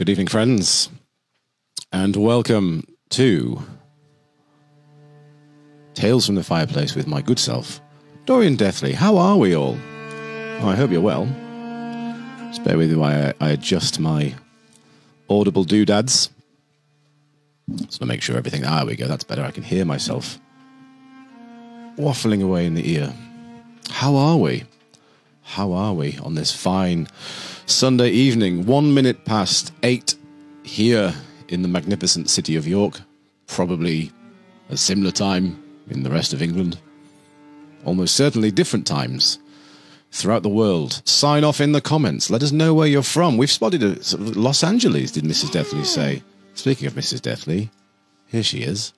Good evening, friends, and welcome to Tales from the Fireplace with my good self, Dorian Deathley. How are we all? Oh, I hope you're well. Just bear with me while I adjust my audible doodads. Just to make sure everything... Ah, there we go, that's better. I can hear myself waffling away in the ear. How are we? How are we on this fine Sunday evening? 1 minute past 8 here in the magnificent city of York. Probably a similar time in the rest of England. Almost certainly different times throughout the world. Sign off in the comments. Let us know where you're from. We've spotted a sort of Los Angeles, did Mrs. Deathley say. Speaking of Mrs. Deathley, here she is.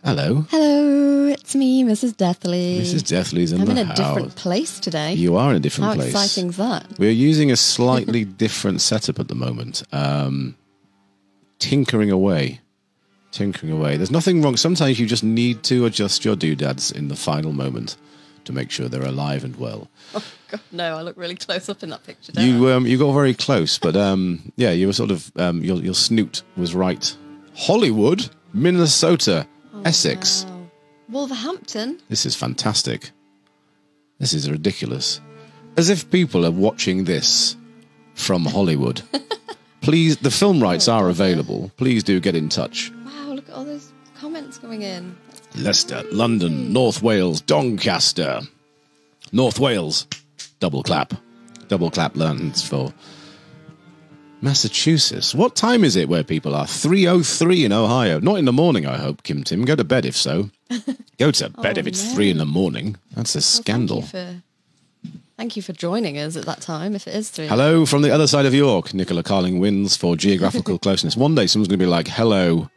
Hello. Hello, it's me, Mrs. Deathley. Mrs. Deathley's in the house. I'm in a different place today. You are in a different place. How exciting's that? We're using a slightly different setup at the moment. Tinkering away. There's nothing wrong. Sometimes you just need to adjust your doodads in the final moment to make sure they're alive and well. Oh, God, no, I look really close up in that picture, don't I? You got very close, but yeah, you were sort of, your snoot was right. Hollywood, Minnesota, Essex. Wow. Wolverhampton. This is fantastic. This is ridiculous. As if people are watching this from Hollywood. Please, the film rights are available. Please do get in touch. Wow, look at all those comments going in. Leicester, London, North Wales, Doncaster. North Wales. Double clap. Double clap lands for Massachusetts. What time is it where people are? 3:03 in Ohio. Not in the morning, I hope, Kim Tim. Go to bed if so. Go to bed if it's 3 in the morning. That's a scandal. Thank you for joining us at that time, if it is 3. Hello from the other side of York. Nicola Carling wins for geographical closeness. One day someone's going to be like, hello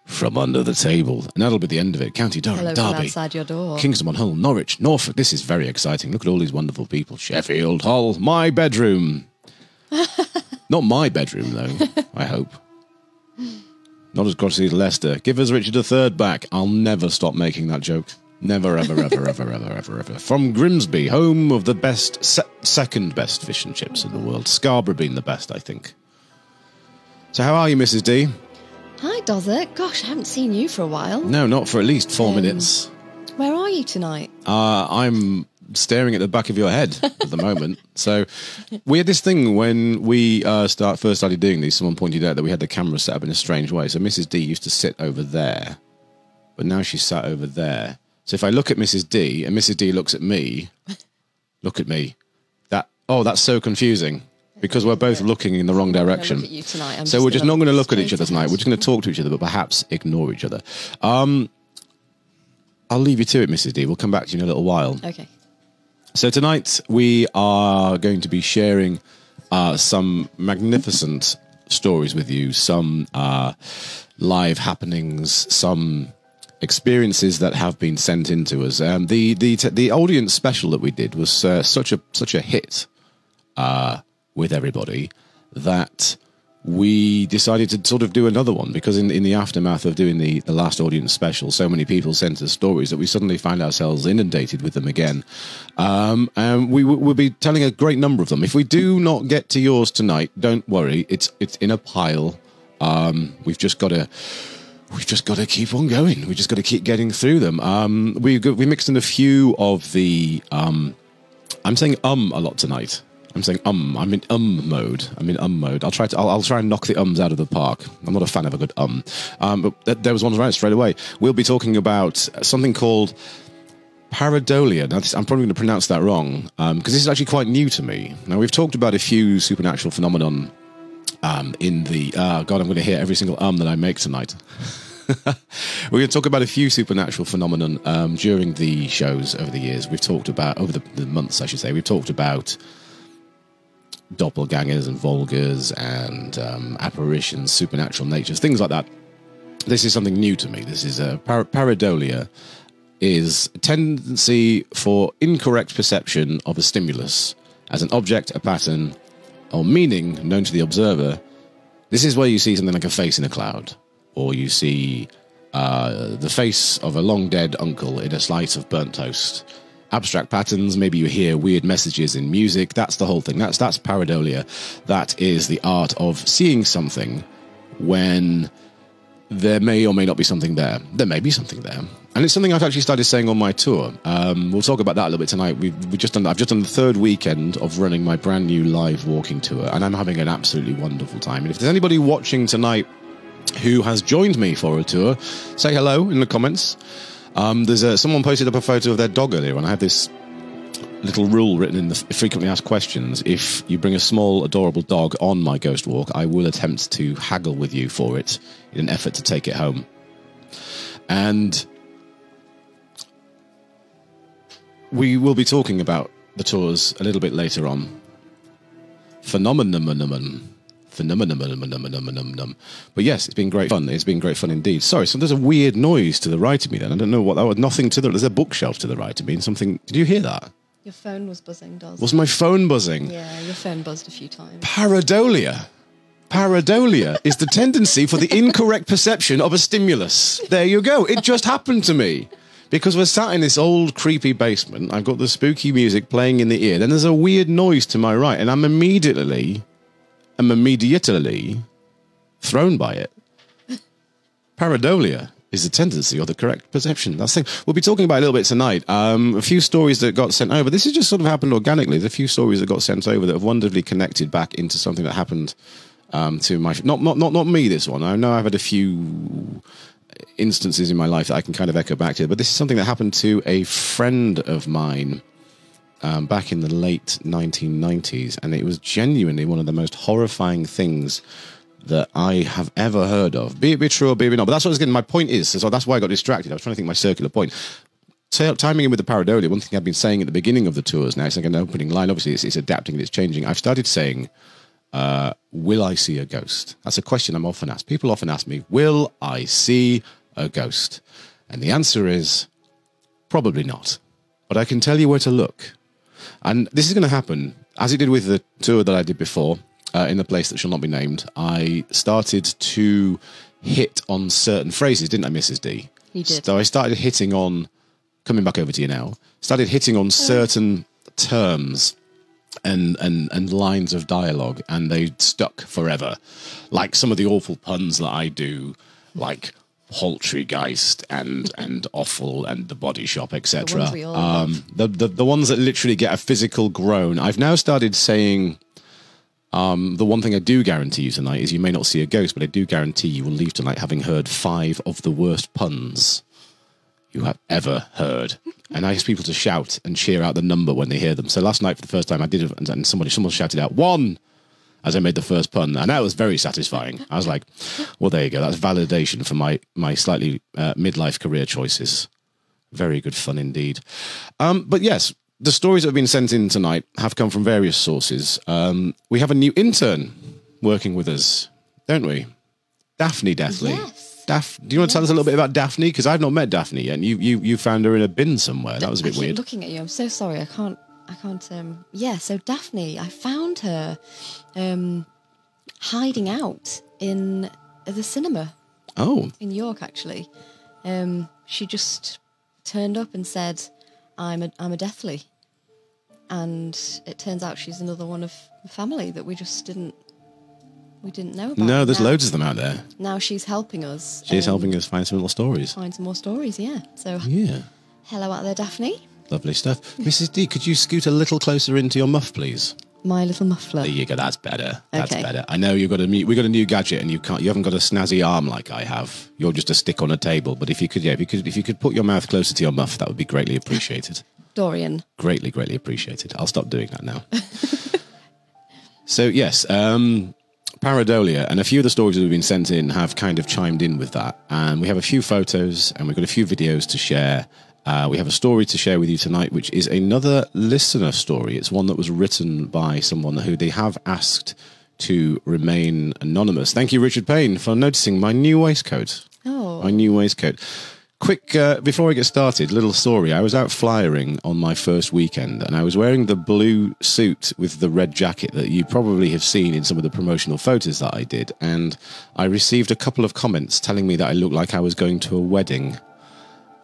from under the table. And that'll be the end of it. County Durham, Hello Derby, from outside your door. Kingston on Hull, Norwich, Norfolk. This is very exciting. Look at all these wonderful people. Sheffield, Hull, my bedroom. Not my bedroom, though, I hope. Not as glossy as Leicester. Give us Richard III back. I'll never stop making that joke. Never, ever, ever, ever, ever, ever, ever. From Grimsby, home of the best, second best fish and chips in the world. Scarborough being the best, I think. So how are you, Mrs. D? Hi, does it? Gosh, I haven't seen you for a while. No, not for at least 4 minutes. Where are you tonight? I'm staring at the back of your head at the moment. So we had this thing when we first started doing these. Someone pointed out that we had the camera set up in a strange way. So Mrs. D used to sit over there, but now she's sat over there. So if I look at Mrs. D and Mrs. D looks at me, look at me. That's so confusing because we're both looking in the wrong direction. Look at you tonight. So we're just not going to look at each other tonight. We're just going to talk to each other, but perhaps ignore each other. I'll leave you to it, Mrs. D. We'll come back to you in a little while. Okay. So tonight we are going to be sharing some magnificent stories with you, some live happenings, some experiences that have been sent in to us. The audience special that we did was such a hit with everybody that we decided to sort of do another one because in the aftermath of doing the last audience special, so many people sent us stories that we suddenly find ourselves inundated with them again. And we will be telling a great number of them. If we do not get to yours tonight, don't worry. It's in a pile. We've just got to keep on going. We've just got to keep getting through them. We mixed in a few of the... I'm saying a lot tonight. I'm saying I'm in mode. I'll try and knock the ums out of the park. I'm not a fan of a good but there was one right straight away. We'll be talking about something called pareidolia. Now, I'm probably going to pronounce that wrong because this is actually quite new to me. Now, we've talked about a few supernatural phenomenon in the... God, I'm going to hear every single that I make tonight. We're going to talk about a few supernatural phenomenon during the shows over the years. We've talked about, over the months, I should say, we've talked about doppelgangers and vulgars and apparitions, supernatural natures, things like that. This is something new to me. This is pareidolia is a tendency for incorrect perception of a stimulus as an object, a pattern, or meaning known to the observer. This is where you see something like a face in a cloud, or you see the face of a long dead uncle in a slice of burnt toast. Abstract patterns, maybe you hear weird messages in music. That's the whole thing. That's pareidolia. That is the art of seeing something when there may or may not be something there. There may be something there. And it's something I've actually started saying on my tour. We'll talk about that a little bit tonight. I've just done the third weekend of running my brand new live walking tour, and I'm having an absolutely wonderful time. And if there's anybody watching tonight who has joined me for a tour, say hello in the comments. There's someone posted up a photo of their dog earlier, and I have this little rule written in the frequently asked questions. If you bring a small, adorable dog on my ghost walk, I will attempt to haggle with you for it in an effort to take it home. And we will be talking about the tours a little bit later on. Phenomenon. But yes, it's been great fun. It's been great fun indeed. Sorry, so there's a weird noise to the right of me then. I don't know what that was. Nothing to the... There's a bookshelf to the right of me and something... Did you hear that? Your phone was buzzing, Doz. Was my phone buzzing? Yeah, your phone buzzed a few times. Pareidolia. Pareidolia is the tendency for the incorrect perception of a stimulus. There you go. It just happened to me. Because we're sat in this old, creepy basement. I've got the spooky music playing in the ear. Then there's a weird noise to my right. And I'm immediately thrown by it. Pareidolia is the tendency or the correct perception. That's the thing. We'll be talking about it a little bit tonight. A few stories that got sent over. This has just sort of happened organically. There's a few stories that got sent over that have wonderfully connected back into something that happened to my... Not me, this one. I know I've had a few instances in my life that I can kind of echo back to, but this is something that happened to a friend of mine back in the late 1990s, and it was genuinely one of the most horrifying things that I have ever heard of. Be it true or be it not. But that's what I was getting. My point is, so that's why I got distracted. I was trying to think my circular point. Timing in with the pareidolia, one thing I've been saying at the beginning of the tours, now it's like an opening line, obviously it's adapting and it's changing. I've started saying, will I see a ghost? That's a question I'm often asked. People often ask me, will I see a ghost? And the answer is, probably not. But I can tell you where to look. And this is going to happen, as it did with the tour that I did before, in the place that shall not be named. I started to hit on certain phrases, didn't I, Mrs. D? You did. So I started hitting on, coming back over to you now, started hitting on certain terms and lines of dialogue, and they stuck forever. Like some of the awful puns that I do, like Poultrygeist and Offal and The Body Shop, etc. The ones that literally get a physical groan. I've now started saying, the one thing I do guarantee you tonight is you may not see a ghost, but I do guarantee you will leave tonight having heard 5 of the worst puns you have ever heard. And I ask people to shout and cheer out the number when they hear them. So last night, for the first time, I did it, and someone shouted out 1 as I made the first pun, and that was very satisfying. I was like, well, there you go. That's validation for my slightly midlife career choices. Very good fun indeed. But yes, the stories that have been sent in tonight have come from various sources. We have a new intern working with us, don't we? Daphne Deathly. Yes. Do you want to tell us a little bit about Daphne? Because I've not met Daphne yet, and you found her in a bin somewhere. That was a bit weird. Looking at you, I'm so sorry. I can't. Yeah. So Daphne, I found her hiding out in the cinema. Oh. In York, actually. She just turned up and said, I'm a Deathly. And it turns out she's another one of the family that we just didn't know about. No, there's loads of them out there. Now she's helping us. She's helping us find some little stories. Find some more stories, yeah. So yeah. Hello out there, Daphne. Lovely stuff. Mrs. D, could you scoot a little closer into your muff, please? My little muffler. There you go. That's better. That's okay. better. I know we got a new gadget, and you haven't got a snazzy arm like I have. You're just a stick on a table. But if you could put your mouth closer to your muff, that would be greatly appreciated. Dorian. Greatly, greatly appreciated. I'll stop doing that now. So yes, pareidolia, and a few of the stories that have been sent in have kind of chimed in with that. And we have a few photos, and we've got a few videos to share. We have a story to share with you tonight, which is another listener story. It's one that was written by someone who they have asked to remain anonymous. Thank you, Richard Payne, for noticing my new waistcoat. Oh. My new waistcoat. Quick, before I get started, little story. I was out flyering on my first weekend, and I was wearing the blue suit with the red jacket that you probably have seen in some of the promotional photos that I did. And I received a couple of comments telling me that I looked like I was going to a wedding.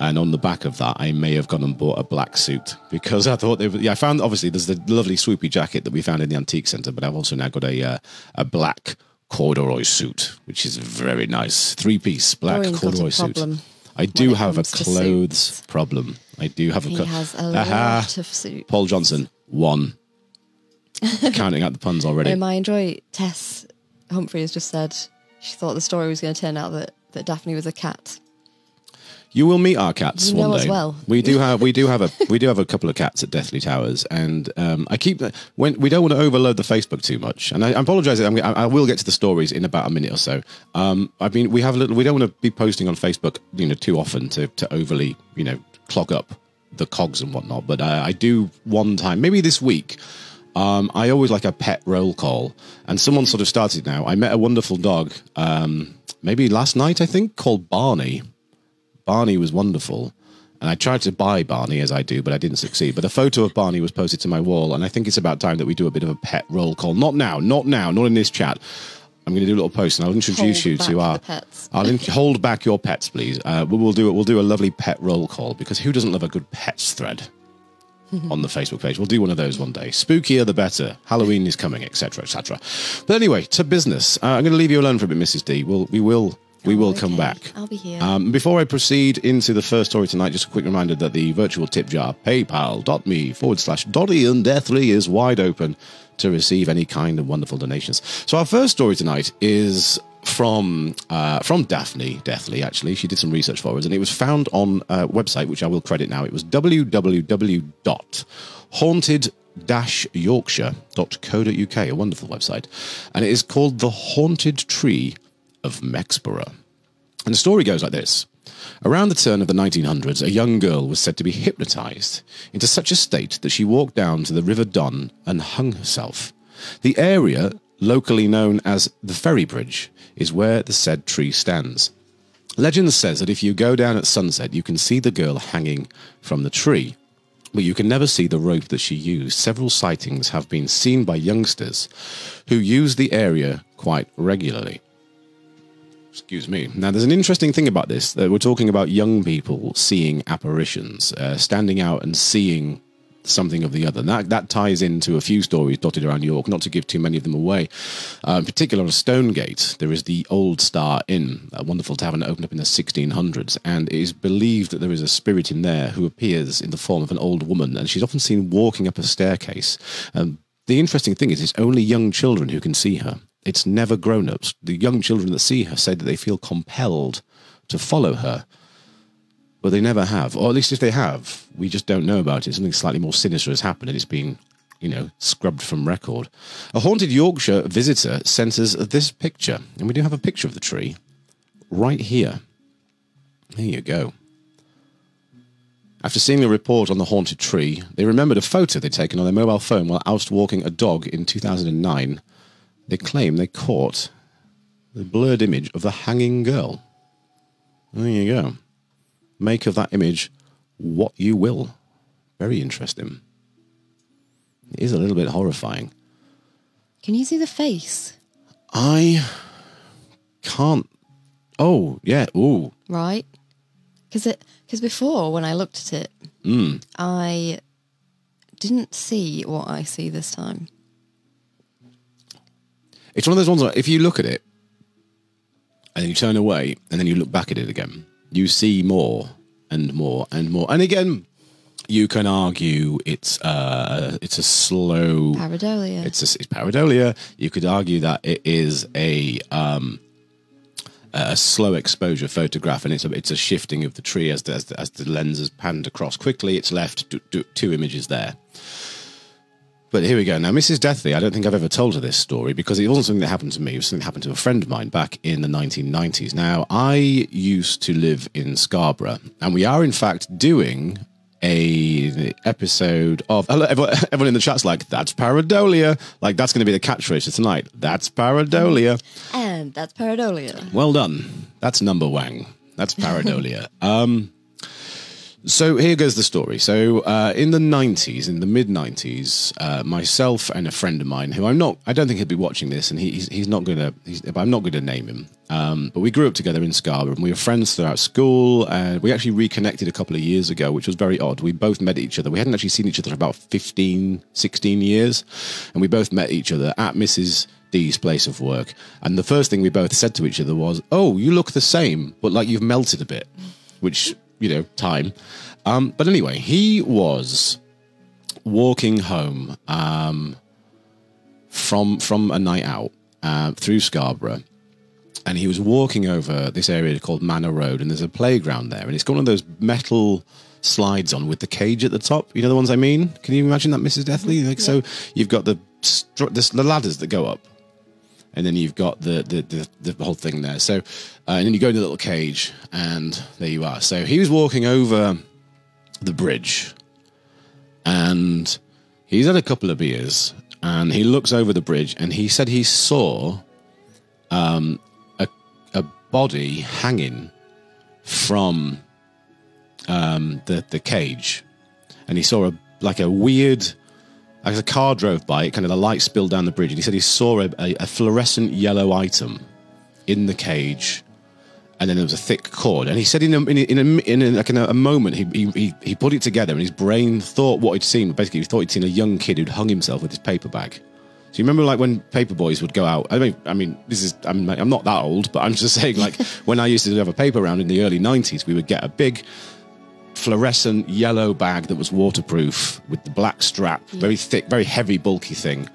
And on the back of that, I may have gone and bought a black suit because I thought I found, obviously, there's the lovely swoopy jacket that we found in the antique centre, but I've also now got a black corduroy suit, which is very nice. 3-piece black Dorian's got a corduroy suit. problem I do when it have a comes to clothes suits. problem. I do have a He has a Aha! lot of suits. Paul Johnson, 1. Counting out the puns already. I enjoy Tess Humphrey has just said she thought the story was going to turn out that Daphne was a cat. You will meet our cats You one know day. as well. We do have a couple of cats at Deathly Towers, and I keep when we don't want to overload the Facebook too much. And I apologise. I will get to the stories in about a minute or so. I mean, we don't want to be posting on Facebook, too often to overly, clog up the cogs and whatnot. But I do one time, maybe this week. I always like a pet roll call, and someone sort of started now. I met a wonderful dog, maybe last night, I think, called Barney. Barney was wonderful, and I tried to buy Barney, as I do, but I didn't succeed. But a photo of Barney was posted to my wall, and I think it's about time that we do a bit of a pet roll call. Not now, not in this chat. I'm going to do a little post, and I'll introduce you to our pets. hold back your pets, please. We'll do a lovely pet roll call, because who doesn't love a good pets thread on the Facebook page? We'll do one of those one day. Spookier the better. Halloween is coming, etc., etc. But anyway, to business. I'm going to leave you alone for a bit, Mrs. D. We will come back. I'll be here. Before I proceed into the first story tonight, just a quick reminder that the virtual tip jar, paypal.me/Dotty and Deathly, is wide open to receive any kind of wonderful donations. So our first story tonight is from Daphne Deathly, actually. She did some research for us, and it was found on a website, which I will credit now. It was www.haunted-yorkshire.co.uk, a wonderful website. And it is called The Haunted Tree of Mexborough. And the story goes like this. Around the turn of the 1900s, a young girl was said to be hypnotized into such a state that she walked down to the River Don and hung herself. The area, locally known as the Ferry Bridge, is where the said tree stands. Legend says that if you go down at sunset, you can see the girl hanging from the tree, but you can never see the rope that she used. Several sightings have been seen by youngsters who use the area quite regularly. Excuse me. Now, there's an interesting thing about this. We're talking about young people seeing apparitions, standing out and seeing something of the other. That ties into a few stories dotted around York, not to give too many of them away. In particular, on Stonegate, there is the Old Star Inn, a wonderful tavern that opened up in the 1600s, and it is believed that there is a spirit in there who appears in the form of an old woman, and she's often seen walking up a staircase. The interesting thing is it's only young children who can see her. It's never grown-ups. The young children that see her say that they feel compelled to follow her, but they never have. Or at least if they have, we just don't know about it. Something slightly more sinister has happened, and it's been, scrubbed from record. A Haunted Yorkshire visitor sent us this picture, and we do have a picture of the tree right here. There you go. After seeing a report on the haunted tree, they remembered a photo they'd taken on their mobile phone while out walking a dog in 2009. They claim they caught the blurred image of the hanging girl. There you go. Make of that image what you will. Very interesting. It is a little bit horrifying. Can you see the face? I can't. Oh, yeah. Ooh. Right? Because before, when I looked at it, I didn't see what I see this time. It's one of those ones where if you look at it and then you turn away and then you look back at it again, you see more and more and more. And again, you can argue it's a slow Pareidolia. It's pareidolia. You could argue that it is a slow exposure photograph, and it's a shifting of the tree as the lens is panned across quickly. It's left two images there. But here we go. Now, Mrs. Deathly, I don't think I've ever told her this story because it wasn't something that happened to me. It was something that happened to a friend of mine back in the 1990s. Now, I used to live in Scarborough, and we are, in fact, doing a episode of... Hello, everyone in the chat's like, that's pareidolia. Like, that's going to be the catchphrase for tonight. That's pareidolia. And that's pareidolia. Well done. That's number one. That's pareidolia. So here goes the story. So in the 90s, in the mid-90s, myself and a friend of mine, who I don't think he'll be watching this, and I'm not going to name him. But we grew up together in Scarborough, and we were friends throughout school, and we actually reconnected a couple of years ago, which was very odd. We both met each other. We hadn't actually seen each other for about 15, 16 years, and we both met each other at Mrs. Dee's place of work. And the first thing we both said to each other was, "Oh, you look the same, but like you've melted a bit," which, time. But anyway, he was walking home from a night out through Scarborough. And he was walking over this area called Manor Road, and there's a playground there, and it's got one of those metal slides on with the cage at the top. You know the ones I mean? Can you imagine that, Mrs. Deathley? So you've got the ladders that go up, and then you've got the whole thing there. So and then you go in the little cage, and there you are. So he was walking over the bridge, and he's had a couple of beers, and he looks over the bridge, and he said he saw a body hanging from the cage, and he saw a weird, as a car drove by, kind of the light spilled down the bridge, and he said he saw a fluorescent yellow item in the cage, and then there was a thick cord, and he said in a moment he put it together, and his brain thought what he'd seen. Basically, he thought he'd seen a young kid who'd hung himself with his paper bag. So you remember, like, when paper boys would go out? I mean, I'm not that old, but I'm just saying, like, when I used to have a paper round in the early 90s, we would get a big fluorescent yellow bag that was waterproof with the black strap, very thick, very heavy, bulky thing.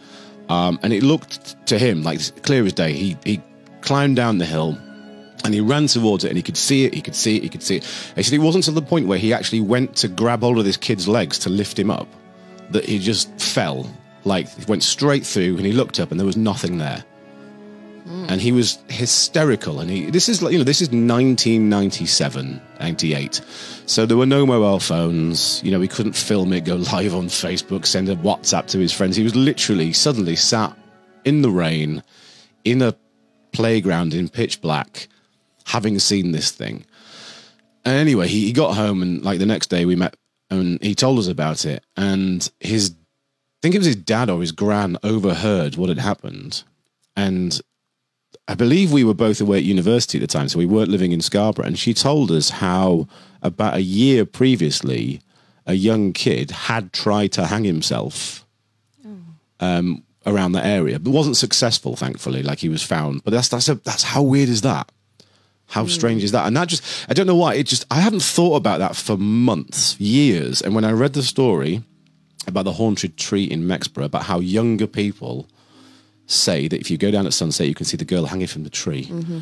And it looked to him like clear as day. He climbed down the hill and he ran towards it, and he could see it. He could see it. He said it wasn't to the point where he actually went to grab hold of this kid's legs to lift him up that he just fell. Like, it went straight through, and he looked up, and there was nothing there. And he was hysterical. And this is 1997, 98. So there were no mobile phones. We couldn't film it, go live on Facebook, send a WhatsApp to his friends. He was literally suddenly sat in the rain, in a playground in pitch black, having seen this thing. And anyway, he got home, and like the next day we met, and he told us about it. And I think it was his dad or his gran overheard what had happened. And I believe we were both away at university at the time, so we weren't living in Scarborough. And she told us how about a year previously, a young kid had tried to hang himself around that area, but wasn't successful, thankfully. Like, he was found. But that's how weird is that? How strange is that? And that I don't know why. I hadn't thought about that for months, years. And when I read the story about the haunted tree in Mexborough, about how younger people say that if you go down at sunset, you can see the girl hanging from the tree. Mm-hmm.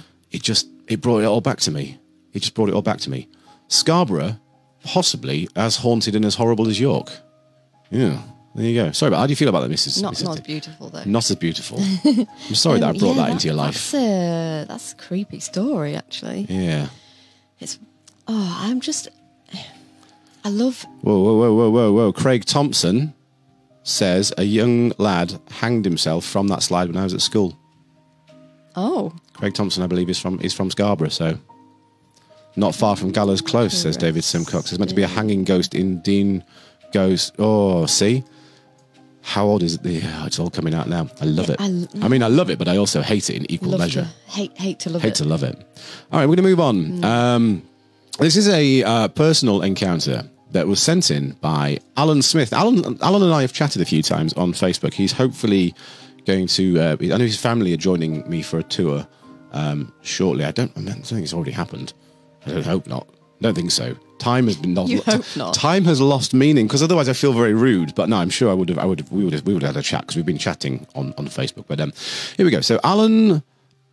It brought it all back to me. It just brought it all back to me. Scarborough, possibly as haunted and as horrible as York. Yeah, there you go. Sorry, but how do you feel about that, Mrs. Not as beautiful, though. Not as beautiful. I'm sorry that I brought that into your life. That's a creepy story, actually. Yeah. I love... Whoa. Craig Thompson says a young lad hanged himself from that slide when I was at school. Oh. Craig Thompson, I believe, is from Scarborough, so not far from Gallows Close, says David Simcox. There's meant to be a hanging ghost in Dean Ghost. Oh, see? How old is it? Yeah, it's all coming out now. I love it. I love it, but I also hate it in equal measure. Hate to love it. Hate to love it. All right, we're going to move on. This is a personal encounter that was sent in by Alan Smith. Alan and I have chatted a few times on Facebook. He's hopefully going to... I know his family are joining me for a tour shortly. I don't think it's already happened. I hope not. I don't think so. Time has been You hope not. Time has lost meaning, because otherwise I feel very rude. But no, I'm sure we would have had a chat, because we've been chatting on Facebook. But here we go. So Alan,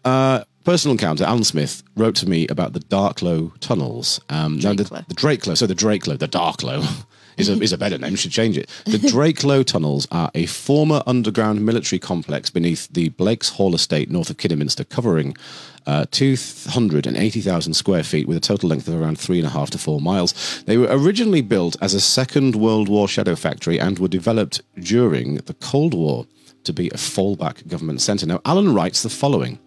personal encounter. Alan Smith wrote to me about the Darklow tunnels. The Drakelow. So the Drakelow, the Darklow is a better name. Should change it. The Drakelow tunnels are a former underground military complex beneath the Blake's Hall estate north of Kidderminster, covering 280,000 square feet with a total length of around 3.5 to 4 miles. They were originally built as a Second World War shadow factory and were developed during the Cold War to be a fallback government centre. Now, Alan writes the following.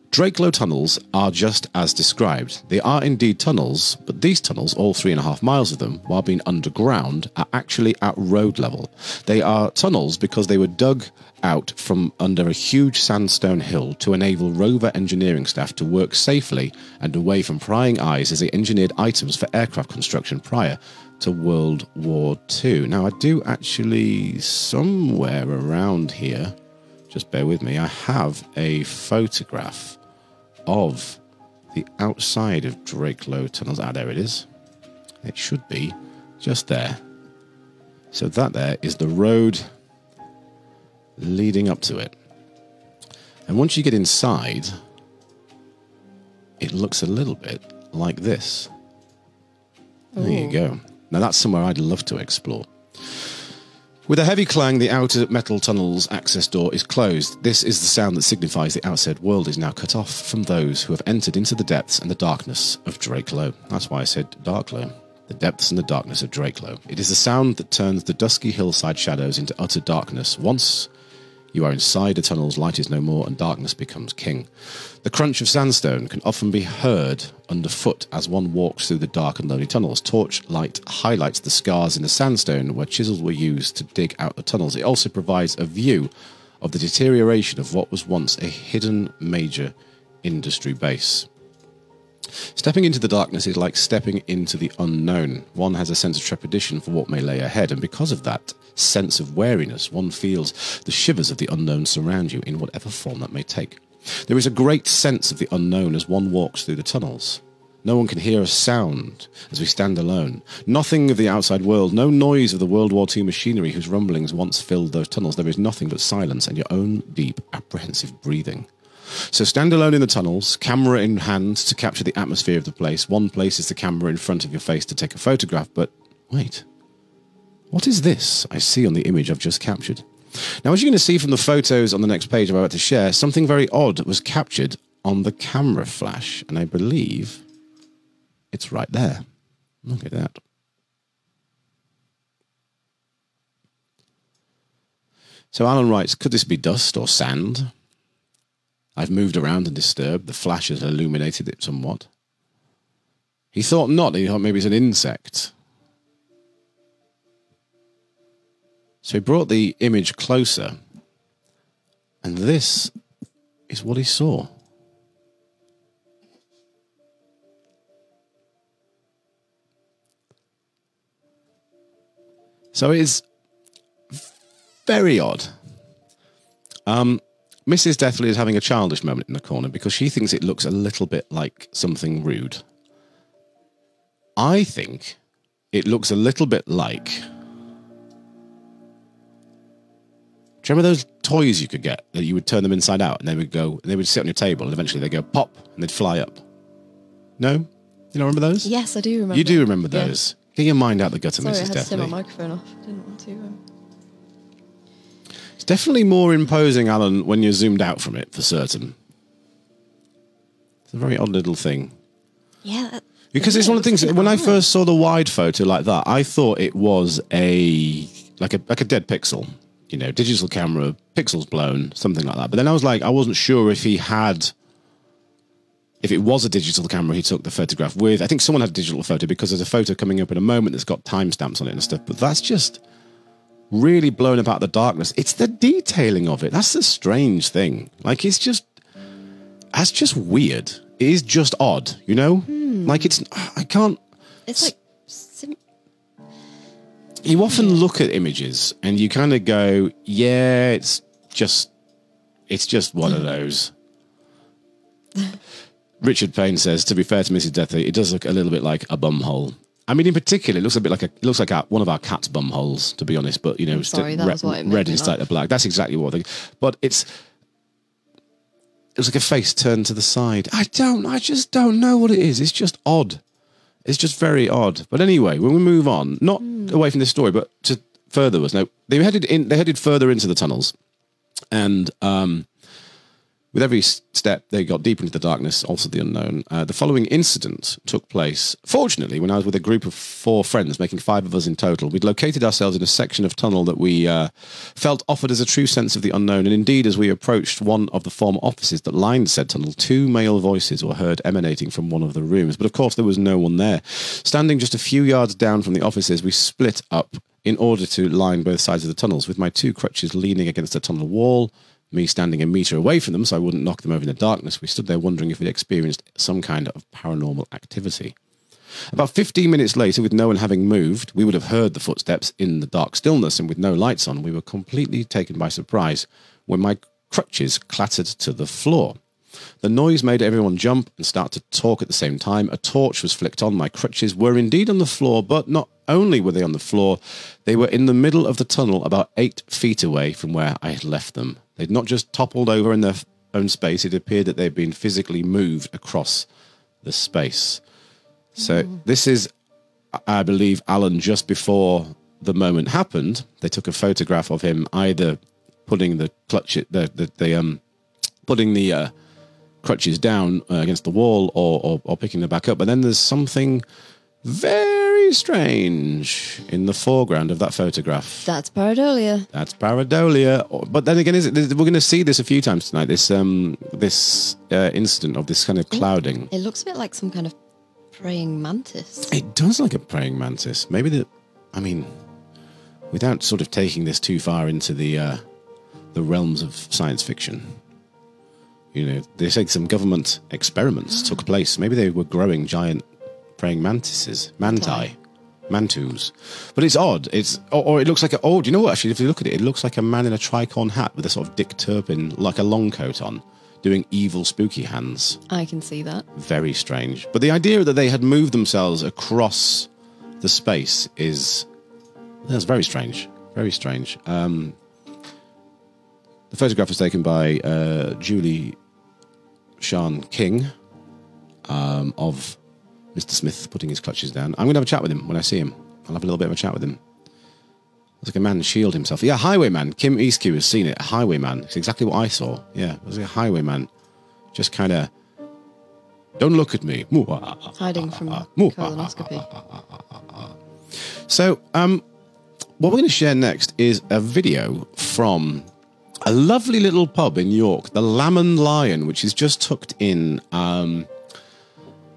Drakelow tunnels are just as described. They are indeed tunnels, but these tunnels, all 3.5 miles of them, while being underground, are actually at road level. They are tunnels because they were dug out from under a huge sandstone hill to enable rover engineering staff to work safely and away from prying eyes as they engineered items for aircraft construction prior to World War II. Now, I do actually, somewhere around here, just bear with me, I have a photograph of the outside of Drakelow tunnels. Ah, there it is. It should be just there. So that there is the road leading up to it. And once you get inside, it looks a little bit like this. There you go. Now that's somewhere I'd love to explore. With a heavy clang, the outer metal tunnel's access door is closed. This is the sound that signifies the outside world is now cut off from those who have entered into the depths and the darkness of Drakelow. That's why I said Darklow. The depths and the darkness of Drakelow. It is the sound that turns the dusky hillside shadows into utter darkness. Once you are inside the tunnels, light is no more and darkness becomes king. The crunch of sandstone can often be heard underfoot as one walks through the dark and lonely tunnels. Torchlight highlights the scars in the sandstone where chisels were used to dig out the tunnels. It also provides a view of the deterioration of what was once a hidden major industry base. Stepping into the darkness is like stepping into the unknown. One has a sense of trepidation for what may lay ahead, and because of that sense of wariness, one feels the shivers of the unknown surround you in whatever form that may take. There is a great sense of the unknown as one walks through the tunnels. No one can hear a sound as we stand alone. Nothing of the outside world, no noise of the World War II machinery whose rumblings once filled those tunnels. There is nothing but silence and your own deep, apprehensive breathing. So stand alone in the tunnels, camera in hand to capture the atmosphere of the place. One places the camera in front of your face to take a photograph, but wait. What is this I see on the image I've just captured? Now, as you're going to see from the photos on the next page I'm about to share, something very odd was captured on the camera flash, and I believe it's right there. Look at that. So Alan writes, could this be dust or sand? I've moved around and disturbed. The flash has illuminated it somewhat. He thought not. He thought maybe it's an insect. So he brought the image closer, and this is what he saw. So it is very odd. Mrs. Deathley is having a childish moment in the corner because she thinks it looks a little bit like something rude. I think it looks a little bit like... Do you remember those toys you could get that you would turn them inside out and they would go, and they would sit on your table and eventually they'd go pop and they'd fly up? No? You don't remember those? Yes, I do remember. You do remember those. Yeah. Get your mind out the gutter, Sorry, Mrs. I had to turn my Deathley. microphone off. I didn't want to. It's definitely more imposing, Alan, when you're zoomed out from it, for certain. It's a very odd little thing. Yeah. Because it's one of the things, when I first saw the wide photo like that, I thought it was like a dead pixel. You know, digital camera, pixels blown, something like that. But then I was like, I wasn't sure if it was a digital camera he took the photograph with. I think someone had a digital photo because there's a photo coming up in a moment that's got timestamps on it and stuff. But that's just really blown about the darkness. It's the detailing of it. That's the strange thing. Like, that's just weird. It is just odd, you know? Like, it's like... You often look at images and you kind of go, yeah, it's just one of those. Richard Payne says, to be fair to Mrs. Deathley, it does look a little bit like a bum hole. I mean, in particular, it looks a bit like one of our cat's bum holes, to be honest. But you know, red instead of black. That's exactly what I think. But it was like a face turned to the side. I just don't know what it is. It's just odd. It's just very odd. But anyway, when we move on, not away from this story, but to further us. Now, they headed further into the tunnels, and with every step, they got deeper into the darkness, also the unknown. The following incident took place, fortunately, when I was with a group of 4 friends, making 5 of us in total. We'd located ourselves in a section of tunnel that we felt offered us a true sense of the unknown. And indeed, as we approached one of the former offices that lined said tunnel, 2 male voices were heard emanating from one of the rooms. But of course, there was no one there. Standing just a few yards down from the offices, we split up in order to line both sides of the tunnels, with my 2 crutches leaning against the tunnel wall, me standing a metre away from them so I wouldn't knock them over in the darkness. We stood there wondering if we'd experienced some kind of paranormal activity. About 15 minutes later, with no one having moved, we would have heard the footsteps in the dark stillness, and with no lights on, we were completely taken by surprise when my crutches clattered to the floor. The noise made everyone jump and start to talk at the same time. A torch was flicked on. My crutches were indeed on the floor, but not only were they on the floor, they were in the middle of the tunnel about 8 feet away from where I had left them. They'd not just toppled over in their own space, it appeared that they'd been physically moved across the space. So this is, I believe, Alan, just before the moment happened. They took a photograph of him either putting the crutches down against the wall or picking them back up. But then there's something very strange in the foreground of that photograph. That's pareidolia. That's pareidolia. But then again, we're going to see this a few times tonight, this incident of this kind of clouding. It looks a bit like some kind of praying mantis. It does like a praying mantis. Maybe without sort of taking this too far into the realms of science fiction. You know, they say some government experiments took place. Maybe they were growing giant praying mantuses. But it's odd. Or it looks like do you know what? Actually, if you look at it, it looks like a man in a tricorn hat with a sort of Dick Turpin, like a long coat on, doing evil, spooky hands. I can see that. Very strange. But the idea that they had moved themselves across the space that's very strange. Very strange. The photograph was taken by Julie Sean King of Mr. Smith putting his clutches down. I'm going to have a chat with him when I see him. I'll have a little bit of a chat with him. Looks like a man shield himself. Yeah, Highwayman. Kim Eastkew has seen it. Highwayman. It's exactly what I saw. Yeah, it was like a Highwayman. Just kind of, don't look at me. Hiding from colonoscopy. So, what we're going to share next is a video from a lovely little pub in York, the Lamb and Lion, which is just tucked in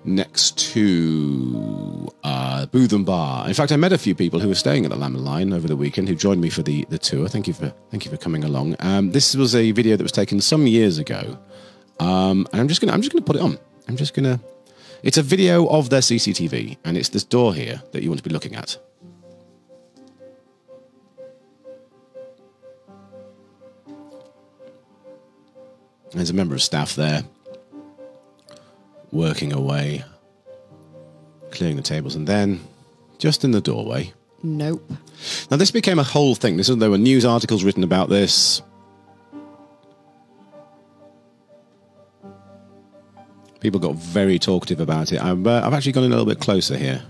next to Booth and Bar. In fact, I met a few people who were staying at the Lamb and Lion over the weekend who joined me for the tour. Thank you for coming along. This was a video that was taken some years ago, and I'm just gonna put it on. It's a video of their CCTV, and it's this door here that you want to be looking at. There's a member of staff there, working away, clearing the tables, and then, just in the doorway... Nope. Now, this became a whole thing. There were news articles written about this. People got very talkative about it. I've actually gone in a little bit closer here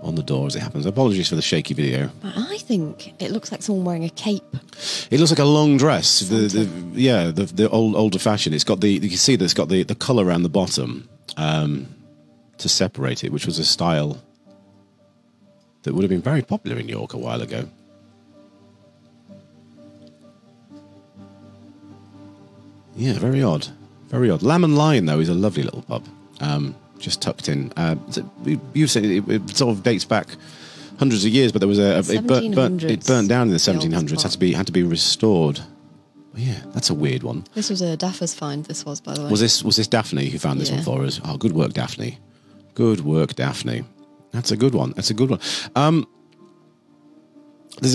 on the door as it happens. Apologies for the shaky video. But I think it looks like someone wearing a cape. It looks like a long dress. The older fashioned. It's got you can see that it's got the colour around the bottom to separate it, which was a style that would have been very popular in York a while ago. Yeah, very odd. Very odd. Lamb and Lion, though, is a lovely little pub. Just tucked in. You said it sort of dates back hundreds of years, but there was it burnt down in the 1700s. Had to be restored. Oh, yeah, that's a weird one. This was a Daffer's find. This was, by the way. Was this Daphne who found this one for us? Oh, good work, Daphne. Good work, Daphne. That's a good one. There's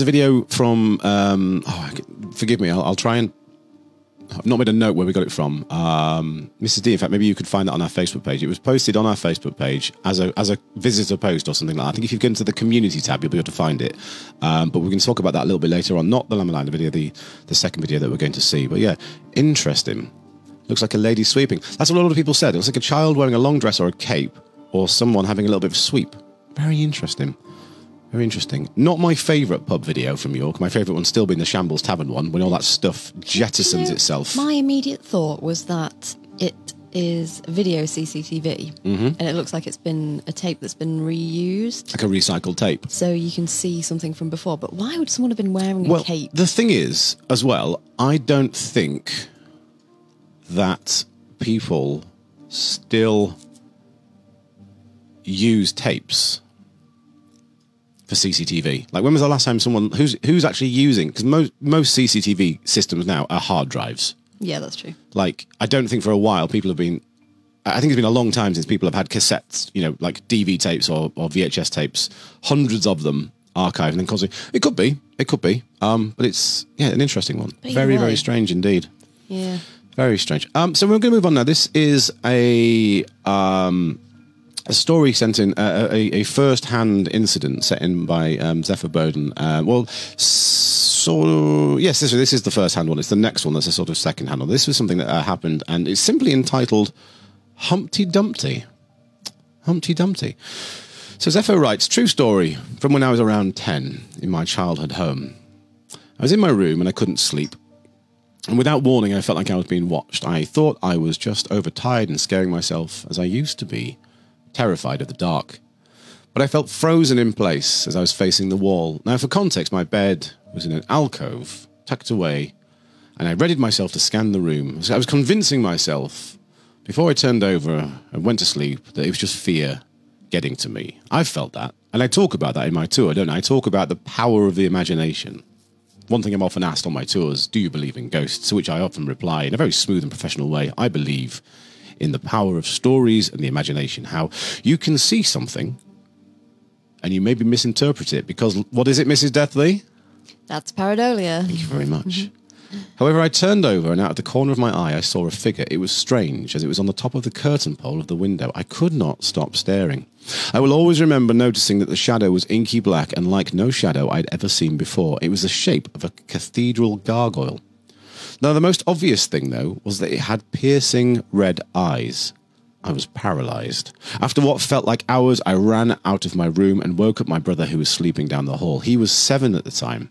a video from. Forgive me. I'll try and. I've not made a note where we got it from. Mrs. D, in fact, maybe you could find that on our Facebook page. It was posted on our Facebook page as a visitor post or something like that. I think if you go into the community tab, you'll be able to find it. But we're going to talk about that a little bit later on. Not the Lamb and Lion video, the second video that we're going to see. But yeah, interesting. Looks like a lady sweeping. That's what a lot of people said. It looks like a child wearing a long dress or a cape, or someone having a little bit of a sweep. Very interesting. Very interesting. Not my favourite pub video from York. My favourite one's still been the Shambles Tavern one, when all that stuff jettisons itself. My immediate thought was that it is video CCTV, and it looks like it's been a tape that's been reused. Like a recycled tape. So you can see something from before. But why would someone have been wearing a cape? The thing is, as well, I don't think that people still use tapes for CCTV. Like, when was the last time someone who's actually using? Because most CCTV systems now are hard drives. Yeah, that's true. Like, I don't think for a while people have been. I think it's been a long time since people have had cassettes, like DV tapes or VHS tapes, hundreds of them archive and then constantly. It could be. But it's an interesting one. But Very, either way. very strange indeed. Yeah. Very strange. So we're going to move on now. This is a story sent in, a first-hand incident set in by Zephyr Bowden. Yes, this is the first-hand one. It's the next one that's a sort of second-hand one. This was something that happened, and it's simply entitled Humpty Dumpty. Humpty Dumpty. So Zephyr writes, true story from when I was around 10 in my childhood home. I was in my room and I couldn't sleep. And without warning, I felt like I was being watched. I thought I was just overtired and scaring myself as I used to be, terrified of the dark. But I felt frozen in place as I was facing the wall. Now, for context, my bed was in an alcove, tucked away, and I readied myself to scan the room. So I was convincing myself, before I turned over and went to sleep, that it was just fear getting to me. I felt that, and I talk about that in my tour, don't I? I talk about the power of the imagination. One thing I'm often asked on my tours, do you believe in ghosts? To which I often reply in a very smooth and professional way, I believe in the power of stories and the imagination, how you can see something and you maybe misinterpret it because, what is it, Mrs. Deathley? That's pareidolia. Thank you very much. However, I turned over and out of the corner of my eye I saw a figure. It was strange as it was on the top of the curtain pole of the window. I could not stop staring. I will always remember noticing that the shadow was inky black and like no shadow I'd ever seen before. It was the shape of a cathedral gargoyle. Now, the most obvious thing, though, was that it had piercing red eyes. I was paralysed. After what felt like hours, I ran out of my room and woke up my brother who was sleeping down the hall. He was 7 at the time.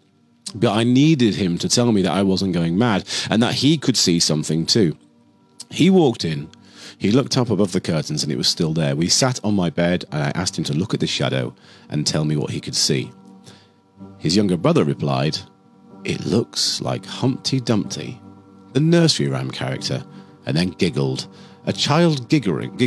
But I needed him to tell me that I wasn't going mad and that he could see something too. He walked in, he looked up above the curtains and it was still there. We sat on my bed and I asked him to look at the shadow and tell me what he could see. His younger brother replied, "It looks like Humpty Dumpty," the nursery rhyme character, and then giggled. A child giggling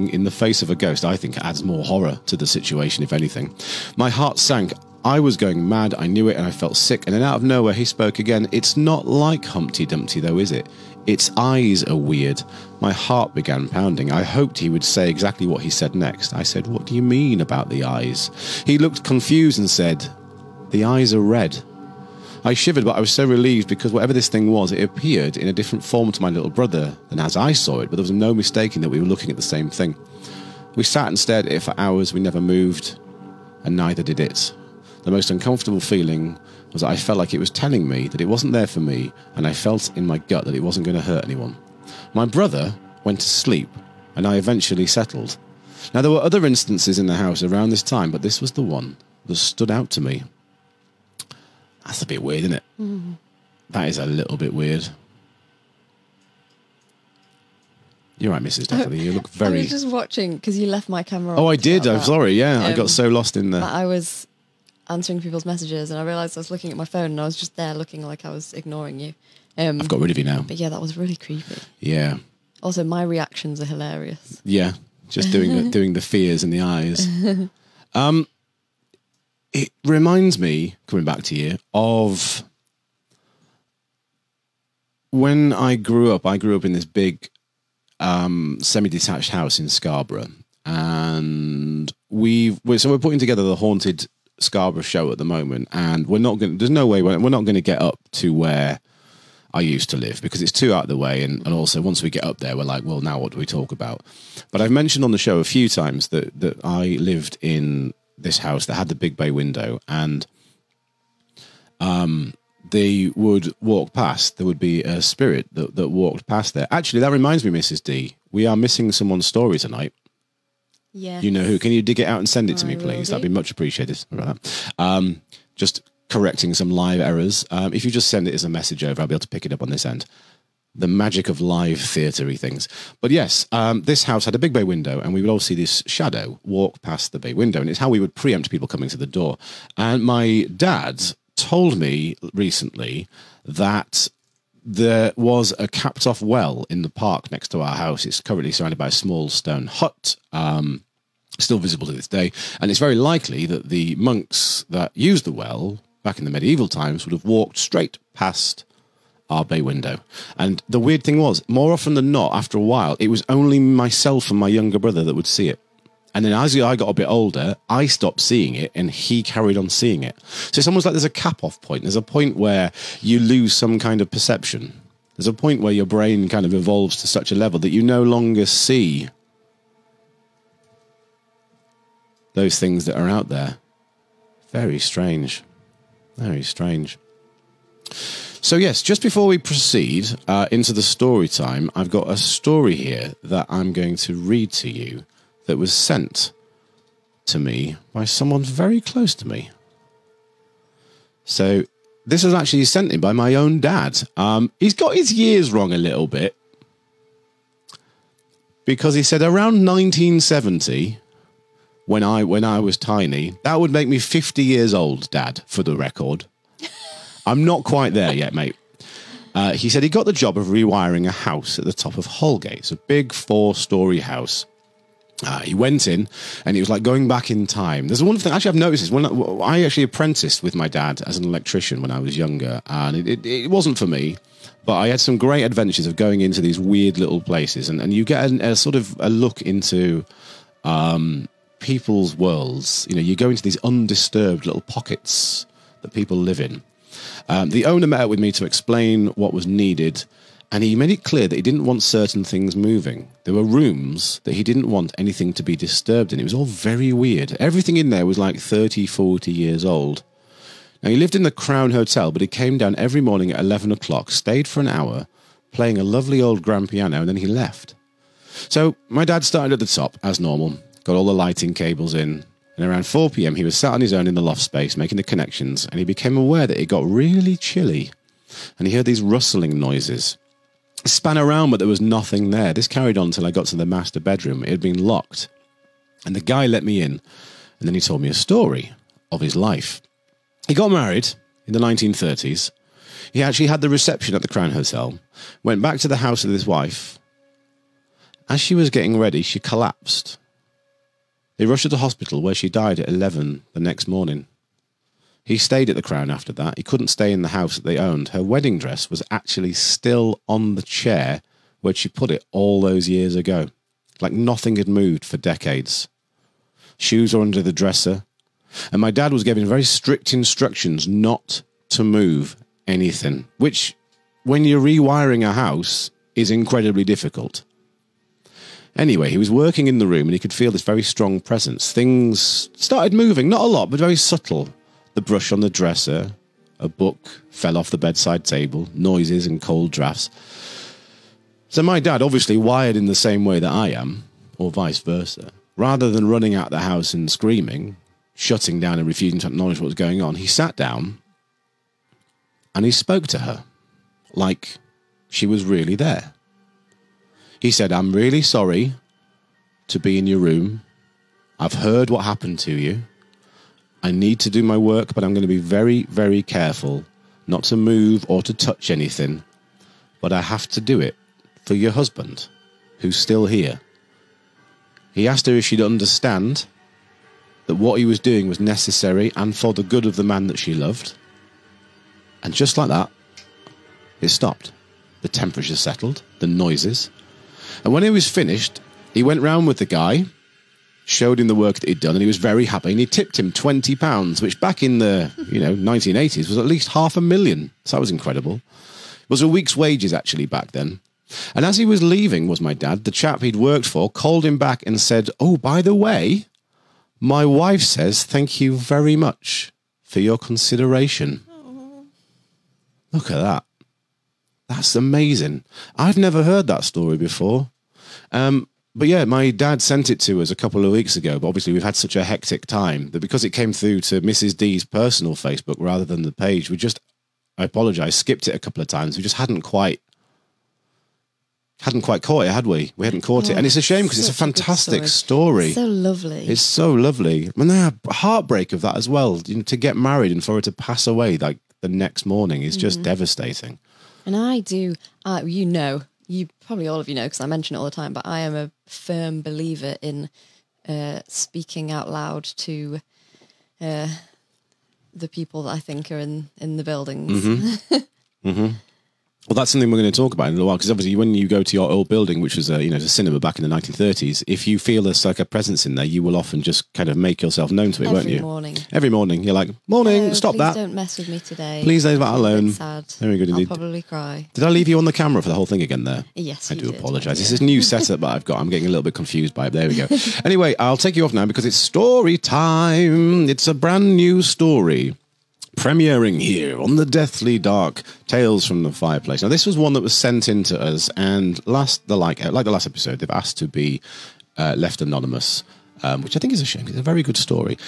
in the face of a ghost, I think, adds more horror to the situation, if anything. My heart sank. I was going mad, I knew it, and I felt sick. And then out of nowhere, he spoke again. "It's not like Humpty Dumpty, though, is it? Its eyes are weird." My heart began pounding. I hoped he would say exactly what he said next. I said, "What do you mean about the eyes?" He looked confused and said, "The eyes are red." I shivered, but I was so relieved because whatever this thing was, it appeared in a different form to my little brother than as I saw it, but there was no mistaking that we were looking at the same thing. We sat and stared at it for hours. We never moved, and neither did it. The most uncomfortable feeling was that I felt like it was telling me that it wasn't there for me, and I felt in my gut that it wasn't going to hurt anyone. My brother went to sleep, and I eventually settled. Now, there were other instances in the house around this time, but this was the one that stood out to me. That's a bit weird, isn't it? Mm. That is a little bit weird. You're right, Mrs. Deathley. You look very... I was just watching, because you left my camera on. Oh, I did. I'm sorry. Yeah, I got so lost in the... I was answering people's messages and I realised I was looking at my phone and I was just there looking like I was ignoring you. I've got rid of you now. But yeah, that was really creepy. Yeah. Also, my reactions are hilarious. Yeah, just doing the fears in the eyes. It reminds me, coming back to you, of when I grew up. I grew up in this big semi-detached house in Scarborough, and we're putting together the Haunted Scarborough show at the moment, and there's no way we're not going to get up to where I used to live because it's too out of the way, and also once we get up there we're like, well, now what do we talk about? But I've mentioned on the show a few times that I lived in this house that had the big bay window, and they would walk past. There would be a spirit that walked past there. Actually, that reminds me, Mrs. D, we are missing someone's story tonight. Yeah. You know who? Can you dig it out and send it to me, will please? do. That'd be much appreciated. Sorry about that. Just correcting some live errors. If you just send it as a message over, I'll be able to pick it up on this end. The magic of live theatre-y things. But yes, this house had a big bay window, and we would all see this shadow walk past the bay window, and it's how we would preempt people coming to the door. And my dad told me recently that there was a capped-off well in the park next to our house. It's currently surrounded by a small stone hut, still visible to this day, and it's very likely that the monks that used the well back in the medieval times would have walked straight past our bay window. And the weird thing was, more often than not, after a while, it was only myself and my younger brother that would see it. And then as I got a bit older, I stopped seeing it and he carried on seeing it. So it's almost like there's a cap-off point. There's a point where you lose some kind of perception. There's a point where your brain kind of evolves to such a level that you no longer see those things that are out there. Very strange. Very strange. So yes, just before we proceed into the story time, I've got a story here that I'm going to read to you that was sent to me by someone very close to me. So this was actually sent in by my own dad. He's got his years wrong a little bit, because he said around 1970, when I was tiny, that would make me 50 years old, Dad, for the record. I'm not quite there yet, mate. He said he got the job of rewiring a house at the top of Holgate. It's a big 4-story house. He went in and he was like going back in time. There's one thing, actually I've noticed this, when I actually apprenticed with my dad as an electrician when I was younger, and it wasn't for me, but I had some great adventures of going into these weird little places, and you get a sort of a look into people's worlds. You know, you go into these undisturbed little pockets that people live in. The owner met up with me to explain what was needed, and he made it clear that he didn't want certain things moving. There were rooms that he didn't want anything to be disturbed in. It was all very weird. Everything in there was like 30, 40 years old. Now, he lived in the Crown Hotel, but he came down every morning at 11 o'clock, stayed for an hour, playing a lovely old grand piano, and then he left. So my dad started at the top, as normal, got all the lighting cables in, and around 4 p.m. he was sat on his own in the loft space, making the connections, and he became aware that it got really chilly, and he heard these rustling noises. I span around, but there was nothing there. This carried on until I got to the master bedroom. It had been locked, and the guy let me in, and then he told me a story of his life. He got married in the 1930s. He actually had the reception at the Crown Hotel, went back to the house with his wife. As she was getting ready, she collapsed. They rushed her to hospital, where she died at 11 the next morning. He stayed at the Crown after that. He couldn't stay in the house that they owned. Her wedding dress was actually still on the chair where she put it all those years ago. Like nothing had moved for decades. Shoes were under the dresser. And my dad was given very strict instructions not to move anything, which, when you're rewiring a house, is incredibly difficult. Anyway, he was working in the room and he could feel this very strong presence. Things started moving, not a lot, but very subtle. The brush on the dresser, a book fell off the bedside table, noises and cold drafts. So my dad, obviously wired in the same way that I am, or vice versa, rather than running out the house and screaming, shutting down and refusing to acknowledge what was going on, he sat down and he spoke to her like she was really there. He said, "I'm really sorry to be in your room. I've heard what happened to you. I need to do my work, but I'm going to be very, very careful not to move or to touch anything. But I have to do it for your husband, who's still here." He asked her if she'd understand that what he was doing was necessary and for the good of the man that she loved. And just like that, it stopped. The temperature settled, the noises. And when he was finished, he went round with the guy, showed him the work that he'd done, and he was very happy, and he tipped him £20, which back in the 1980s was at least $500,000. So that was incredible. It was a week's wages, actually, back then. And as he was leaving, was my dad, the chap he'd worked for, called him back and said, "Oh, by the way, my wife says thank you very much for your consideration." Aww. Look at that. That's amazing. I've never heard that story before. But yeah, my dad sent it to us a couple of weeks ago, but obviously we've had such a hectic time that because it came through to Mrs. D's personal Facebook rather than the page, I apologise, skipped it a couple of times. We just hadn't quite caught it, had we? We hadn't caught it. And it's a shame because it's a fantastic story. So lovely. It's so lovely. And the heartbreak of that as well, to get married and for her to pass away like the next morning is just devastating. And you probably all of you know, because I mention it all the time, but I am a firm believer in speaking out loud to the people that I think are in the buildings. Mm-hmm. Mm-hmm. Well, that's something we're going to talk about in a little while, because obviously when you go to your old building, which was a cinema back in the 1930s, if you feel there's like a presence in there, you will often just kind of make yourself known to it, won't you? Every morning. You're like, morning, stop that. Please don't mess with me today. Please leave that alone. Sad. Very good indeed. I'll probably cry. Did I leave you on the camera for the whole thing again there? Yes, I do apologise. This is a new setup that I've got. I'm getting a little bit confused by it. There we go. Anyway, I'll take you off now because it's story time. It's a brand new story. Premiering here on the Deathly Dark Tales from the Fireplace. Now, this was one that was sent in to us, and like the last episode, they've asked to be left anonymous, which I think is a shame. It's a very good story.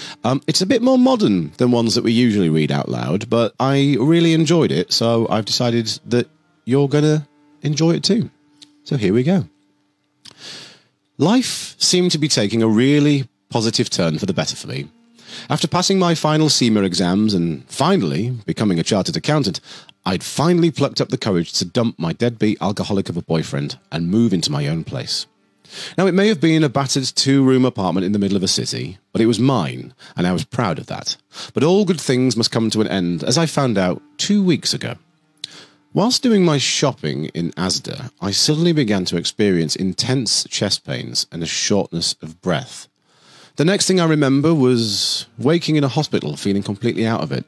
It's a bit more modern than ones that we usually read out loud, but I really enjoyed it, so I've decided that you're going to enjoy it too. So here we go. Life seemed to be taking a really positive turn for the better for me. After passing my final SEMA exams and finally becoming a chartered accountant, I'd finally plucked up the courage to dump my deadbeat alcoholic of a boyfriend and move into my own place. Now, it may have been a battered 2-room apartment in the middle of a city, but it was mine, and I was proud of that. But all good things must come to an end, as I found out 2 weeks ago. Whilst doing my shopping in Asda, I suddenly began to experience intense chest pains and a shortness of breath. The next thing I remember was waking in a hospital feeling completely out of it.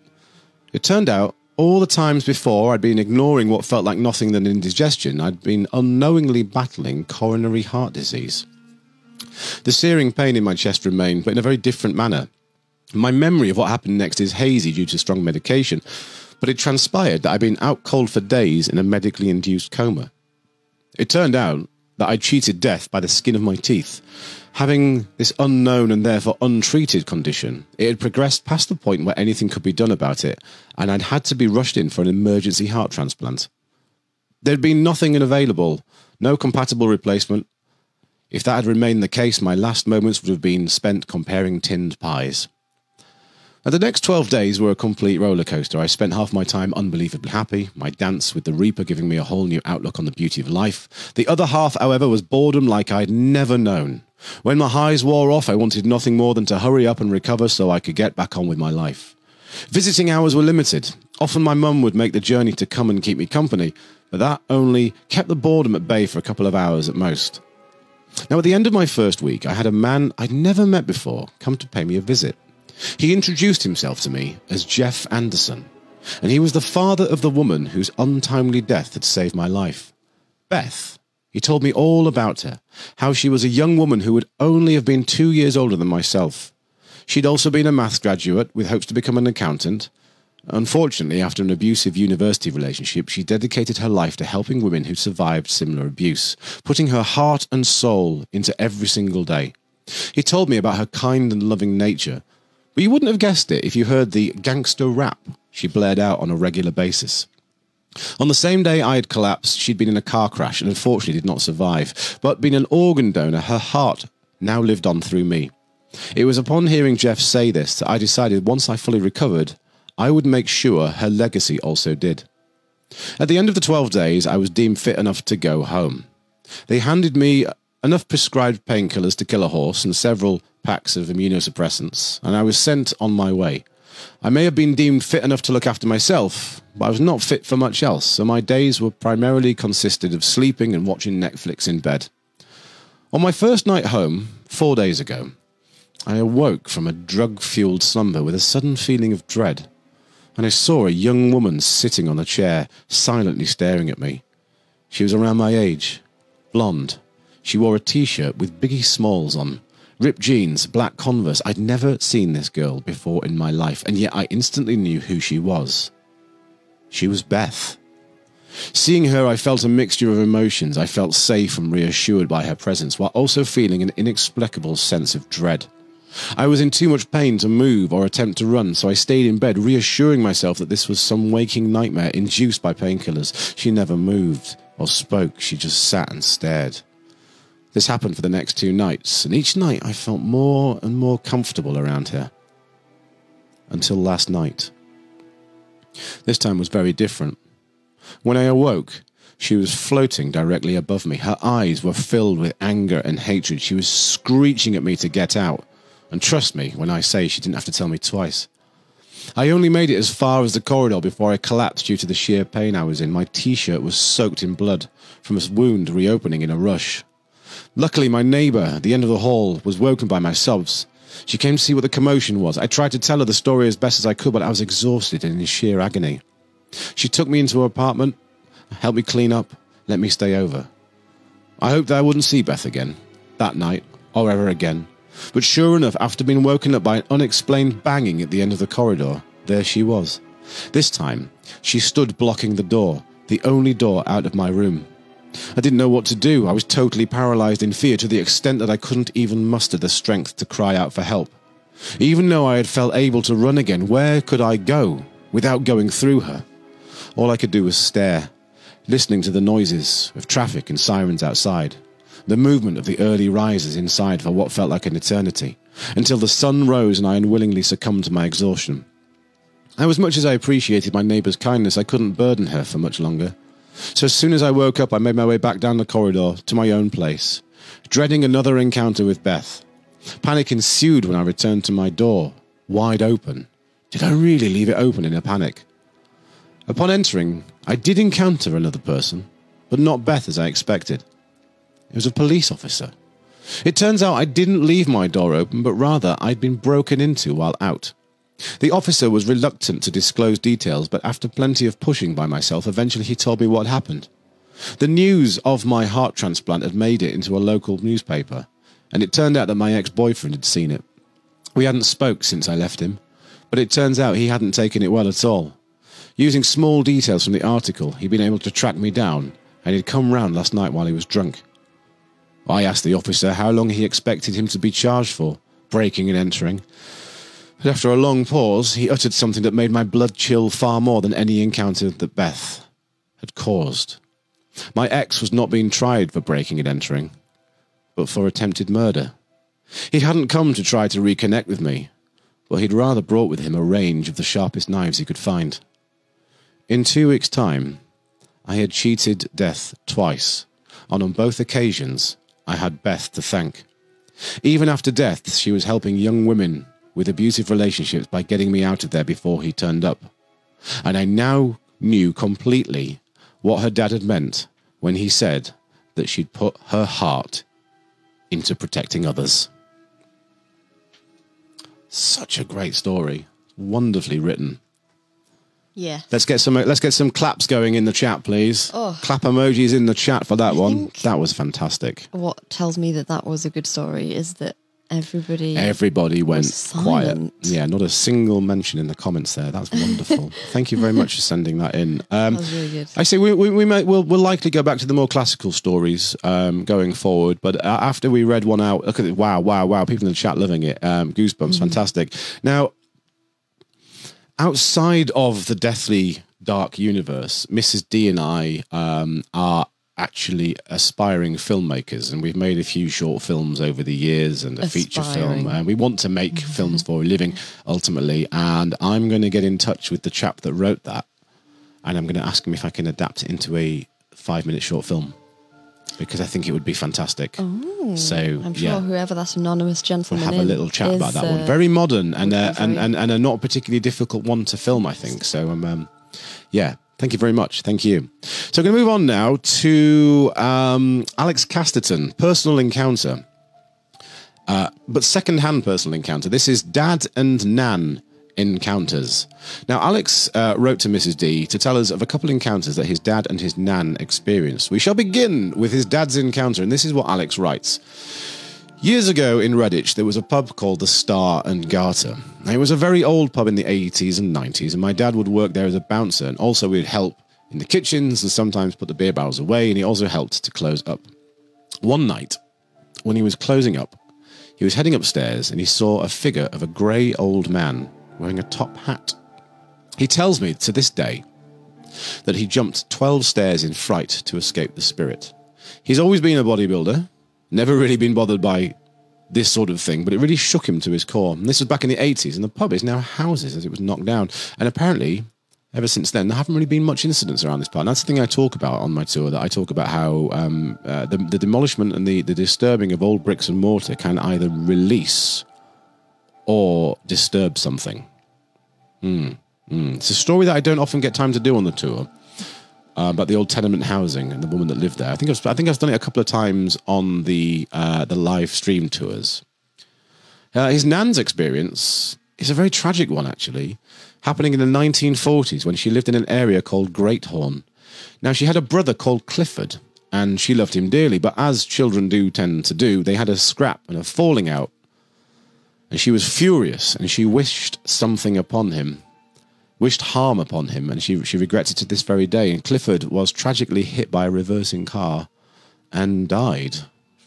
It turned out, all the times before I'd been ignoring what felt like nothing than indigestion, I'd been unknowingly battling coronary heart disease. The searing pain in my chest remained, but in a very different manner. My memory of what happened next is hazy due to strong medication, but it transpired that I'd been out cold for days in a medically induced coma. It turned out that I'd cheated death by the skin of my teeth. Having this unknown and therefore untreated condition, it had progressed past the point where anything could be done about it, and I'd had to be rushed in for an emergency heart transplant. There'd been nothing available, no compatible replacement. If that had remained the case, my last moments would have been spent comparing tinned pies. Now, the next 12 days were a complete rollercoaster. I spent half my time unbelievably happy, my dance with the Reaper giving me a whole new outlook on the beauty of life. The other half, however, was boredom like I'd never known. When my highs wore off, I wanted nothing more than to hurry up and recover so I could get back on with my life. Visiting hours were limited. Often my mum would make the journey to come and keep me company, but that only kept the boredom at bay for a couple of hours at most. Now, at the end of my first week, I had a man I'd never met before come to pay me a visit. He introduced himself to me as Jeff Anderson, and he was the father of the woman whose untimely death had saved my life. Beth. He told me all about her, how she was a young woman who would only have been 2 years older than myself. She'd also been a maths graduate with hopes to become an accountant. Unfortunately, after an abusive university relationship, she dedicated her life to helping women who survived similar abuse, putting her heart and soul into every single day. He told me about her kind and loving nature, but you wouldn't have guessed it if you heard the gangster rap she blared out on a regular basis. On the same day I had collapsed, she'd been in a car crash and unfortunately did not survive, but being an organ donor, her heart now lived on through me. It was upon hearing Jeff say this that I decided once I fully recovered, I would make sure her legacy also did. At the end of the 12 days, I was deemed fit enough to go home. They handed me enough prescribed painkillers to kill a horse and several packs of immunosuppressants, and I was sent on my way. I may have been deemed fit enough to look after myself, but I was not fit for much else, so my days were primarily consisted of sleeping and watching Netflix in bed. On my first night home, 4 days ago, I awoke from a drug-fueled slumber with a sudden feeling of dread, and I saw a young woman sitting on a chair, silently staring at me. She was around my age, blonde. She wore a t-shirt with Biggie Smalls on, ripped jeans, black Converse. I'd never seen this girl before in my life, and yet I instantly knew who she was. She was Beth. Seeing her, I felt a mixture of emotions. I felt safe and reassured by her presence, while also feeling an inexplicable sense of dread. I was in too much pain to move or attempt to run, so I stayed in bed, reassuring myself that this was some waking nightmare induced by painkillers. She never moved or spoke. She just sat and stared. This happened for the next 2 nights, and each night I felt more and more comfortable around her. Until last night. This time was very different. When I awoke, she was floating directly above me. Her eyes were filled with anger and hatred. She was screeching at me to get out. And trust me when I say she didn't have to tell me twice. I only made it as far as the corridor before I collapsed due to the sheer pain I was in. My t-shirt was soaked in blood from a wound reopening in a rush. Luckily, my neighbour at the end of the hall was woken by my sobs. She came to see what the commotion was. I tried to tell her the story as best as I could, but I was exhausted and in sheer agony. She took me into her apartment, helped me clean up, let me stay over. I hoped that I wouldn't see Beth again, that night, or ever again. But sure enough, after being woken up by an unexplained banging at the end of the corridor, there she was. This time, she stood blocking the door, the only door out of my room. I didn't know what to do. I was totally paralysed in fear to the extent that I couldn't even muster the strength to cry out for help. Even though I had felt able to run again, where could I go without going through her? All I could do was stare, listening to the noises of traffic and sirens outside, the movement of the early risers inside for what felt like an eternity, until the sun rose and I unwillingly succumbed to my exhaustion. As much as I appreciated my neighbour's kindness, I couldn't burden her for much longer. So as soon as I woke up, I made my way back down the corridor to my own place, dreading another encounter with Beth. Panic ensued when I returned to my door, wide open. Did I really leave it open in a panic? Upon entering, I did encounter another person, but not Beth as I expected. It was a police officer. It turns out I didn't leave my door open, but rather I'd been broken into while out. The officer was reluctant to disclose details, but after plenty of pushing by myself, eventually he told me what happened. The news of my heart transplant had made it into a local newspaper, and it turned out that my ex-boyfriend had seen it. We hadn't spoke since I left him, but it turns out he hadn't taken it well at all. Using small details from the article, he'd been able to track me down, and he'd come round last night while he was drunk. I asked the officer how long he expected him to be charged for, breaking and entering. But after a long pause, he uttered something that made my blood chill far more than any encounter that Beth had caused. My ex was not being tried for breaking and entering, but for attempted murder. He hadn't come to try to reconnect with me, but he'd rather brought with him a range of the sharpest knives he could find. In 2 weeks' time, I had cheated death twice, and on both occasions, I had Beth to thank. Even after death, she was helping young women with abusive relationships by getting me out of there before he turned up. And I now knew completely what her dad had meant when he said that she'd put her heart into protecting others. Such a great story. Wonderfully written. Yeah. Let's get some claps going in the chat, please. Oh. Clap emojis in the chat for that one. That was fantastic. What tells me that that was a good story is that everybody went quiet. Yeah, not a single mention in the comments there. That's wonderful. Thank you very much for sending that in. That was really good. I say we'll likely go back to the more classical stories going forward. But after we read one out, look at it! Wow! People in the chat loving it. Goosebumps, fantastic. Now, outside of the deathly dark universe, Mrs. D and I are actually aspiring filmmakers, and we've made a few short films over the years and a feature film, and we want to make films for a living ultimately. And I'm going to get in touch with the chap that wrote that, and I'm going to ask him if I can adapt it into a 5-minute short film, because I think it would be fantastic. Oh, so I'm sure whoever that anonymous gentleman we'll have a little chat about that one. Very modern and a not particularly difficult one to film, I think. So yeah. Thank you very much. Thank you. So I'm going to move on now to Alex Casterton, personal encounter, but second-hand personal encounter. This is Dad and Nan encounters. Now, Alex wrote to Mrs. D to tell us of a couple of encounters that his dad and his Nan experienced. We shall begin with his dad's encounter, and this is what Alex writes. Years ago in Redditch, there was a pub called the Star and Garter. It was a very old pub in the 80s and 90s, and my dad would work there as a bouncer, and also would help in the kitchens and sometimes put the beer barrels away, and he also helped to close up. One night, when he was closing up, he was heading upstairs, and he saw a figure of a grey old man wearing a top hat. He tells me to this day that he jumped 12 stairs in fright to escape the spirit. He's always been a bodybuilder, never really been bothered by this sort of thing, but it really shook him to his core. And this was back in the 80s, and the pub is now houses as it was knocked down. And apparently, ever since then, there haven't really been much incidents around this part. And that's the thing I talk about on my tour, that I talk about how the demolishment and the disturbing of old bricks and mortar can either release or disturb something. It's a story that I don't often get time to do on the tour. About the old tenement housing and the woman that lived there. I think I've done it a couple of times on the live stream tours. His nan's experience is a very tragic one, actually, happening in the 1940s when she lived in an area called Greathorn. Now, she had a brother called Clifford, and she loved him dearly, but as children do tend to do, they had a scrap and a falling out, and she was furious, and she wished something upon him. Wished harm upon him, and she regrets it to this very day. And Clifford was tragically hit by a reversing car and died.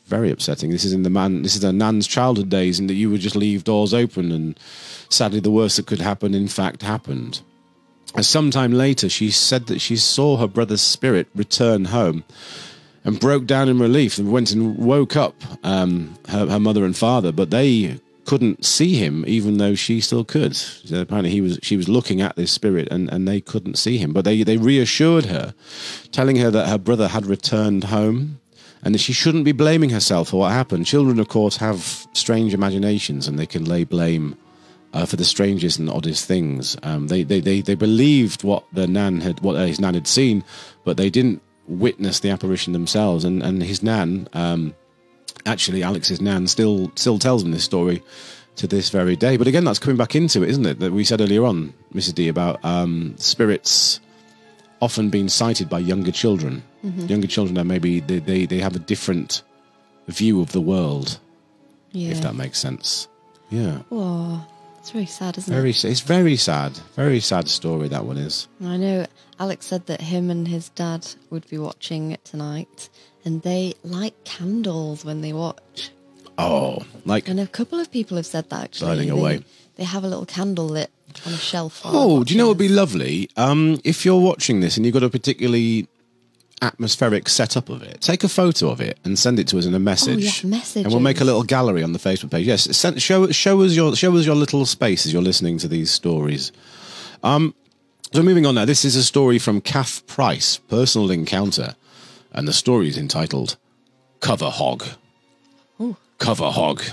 Very upsetting. This is a nan's childhood days, in that you would just leave doors open, and sadly the worst that could happen in fact happened. And sometime later she said that she saw her brother's spirit return home and broke down in relief and went and woke up her mother and father, but they couldn't see him, even though she still could. So apparently she was looking at this spirit, and they couldn't see him. But they reassured her, telling her that her brother had returned home and that she shouldn't be blaming herself for what happened. Children, of course, have strange imaginations, and they can lay blame for the strangest and oddest things. They believed what his nan had seen, but they didn't witness the apparition themselves. And his nan, actually, Alex's nan still tells him this story to this very day. But again, that's coming back into it, isn't it? That we said earlier on, Mrs. D, about spirits often being sighted by younger children. Mm-hmm. Younger children, now maybe they have a different view of the world, if that makes sense. Yeah. Oh, it's very sad, isn't it? It's very sad. Very sad story, that one is. I know Alex said that him and his dad would be watching it tonight, and they light candles when they watch. Oh, and a couple of people have said that, actually. Burning away. They have a little candle lit on a shelf. Oh, do you know what would be lovely? If you're watching this and you've got a particularly atmospheric setup of it, take a photo of it and send it to us in a message. Oh, yeah, messages. And we'll make a little gallery on the Facebook page. Yes, show us your little space as you're listening to these stories. So moving on now, this is a story from Kath Price, Personal Encounter, and the story is entitled Cover Hog. Ooh. Cover Hog.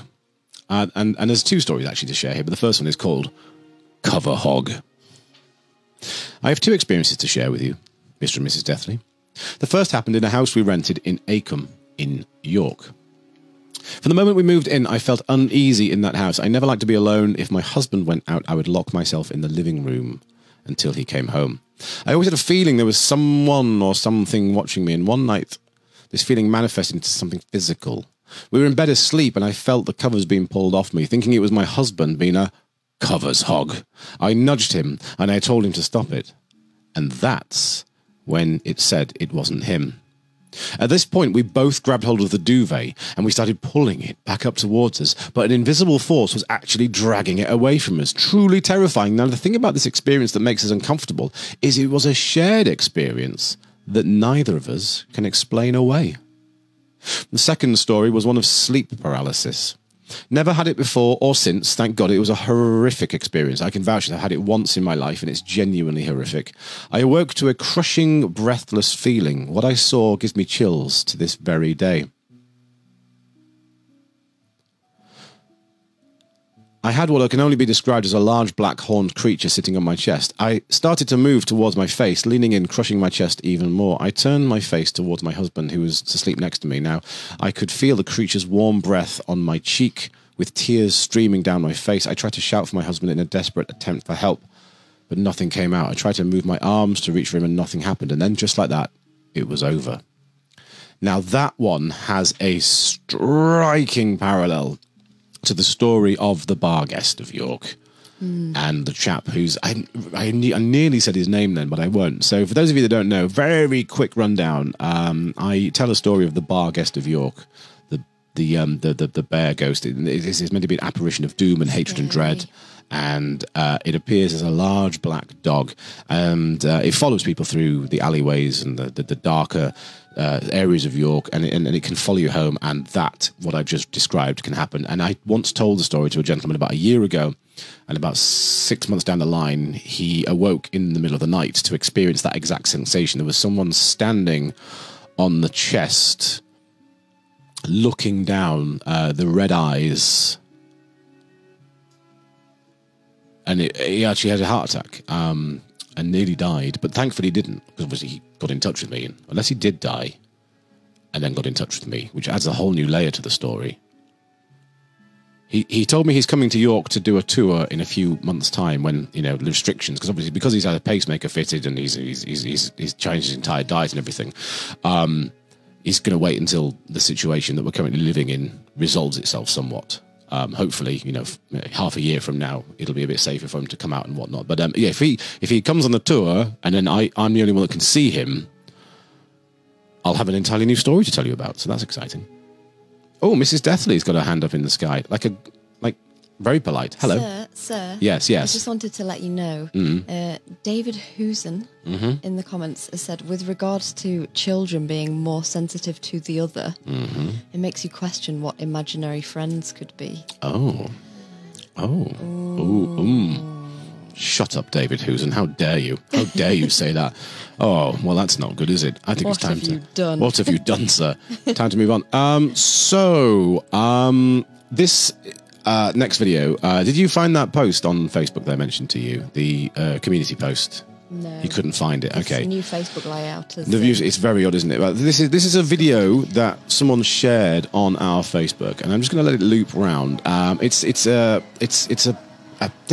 And there's two stories actually to share here, but the first one is called Cover Hog. I have two experiences to share with you, Mr. and Mrs. Deathley. The first happened in a house we rented in Acombe, in York. From the moment we moved in, I felt uneasy in that house. I never liked to be alone. If my husband went out, I would lock myself in the living room until he came home. I always had a feeling there was someone or something watching me, and one night this feeling manifested into something physical. We were in bed asleep, and I felt the covers being pulled off me, thinking it was my husband being a covers hog. I nudged him, and I told him to stop it. And that's when it said it wasn't him. At this point, we both grabbed hold of the duvet and we started pulling it back up towards us, but an invisible force was actually dragging it away from us. Truly terrifying. Now, the thing about this experience that makes us uncomfortable is it was a shared experience that neither of us can explain away. The second story was one of sleep paralysis. Never had it before or since, thank God. It was a horrific experience. I can vouch that I had it once in my life, and it's genuinely horrific. I awoke to a crushing, breathless feeling. What I saw gives me chills to this very day. I had what can only be described as a large black horned creature sitting on my chest. I started to move towards my face, leaning in, crushing my chest even more. I turned my face towards my husband, who was asleep next to me. Now, I could feel the creature's warm breath on my cheek, with tears streaming down my face. I tried to shout for my husband in a desperate attempt for help, but nothing came out. I tried to move my arms to reach for him, and nothing happened. And then, just like that, it was over. Now, that one has a striking parallel to the story of the bar guest of York and the chap who's I nearly said his name then, but I won't. So for those of you that don't know, very quick rundown. I tell a story of the bar guest of York, the bear ghost. It's meant to be an apparition of doom and hatred and dread, and it appears as a large black dog, and it follows people through the alleyways and the darker areas of York, and it can follow you home, and that, what I've just described, can happen. And I once told the story to a gentleman about a year ago, and about 6 months down the line, he awoke in the middle of the night to experience that exact sensation. There was someone standing on the chest, looking down, the red eyes and he actually had a heart attack and nearly died, but thankfully he didn't, because obviously he got in touch with me. And unless he did die and then got in touch with me, which adds a whole new layer to the story. He told me he's coming to York to do a tour in a few months' time when, you know, the restrictions, because obviously because he's had a pacemaker fitted and he's changed his entire diet and everything, he's going to wait until the situation that we're currently living in resolves itself somewhat. Hopefully, you know, half a year from now, it'll be a bit safer for him to come out and whatnot. But yeah, if he comes on the tour and then I'm the only one that can see him, I'll have an entirely new story to tell you about. So that's exciting. Oh, Mrs. Deathley's got her hand up in the sky, like very polite. Hello, sir. Yes. I just wanted to let you know, David Husen in the comments has said, with regards to children being more sensitive to the other, it makes you question what imaginary friends could be. Shut up, David Husen. How dare you? How dare you say that? Oh, well, that's not good, is it? I think What it's time have you done? What have you done, sir? Time to move on. This next video, did you find that post on Facebook that I mentioned to you? The community post? No. You couldn't find it. Okay. It's a new Facebook layout. The views, it's very odd, isn't it? But this is a video that someone shared on our Facebook, and I'm just going to let it loop round. I think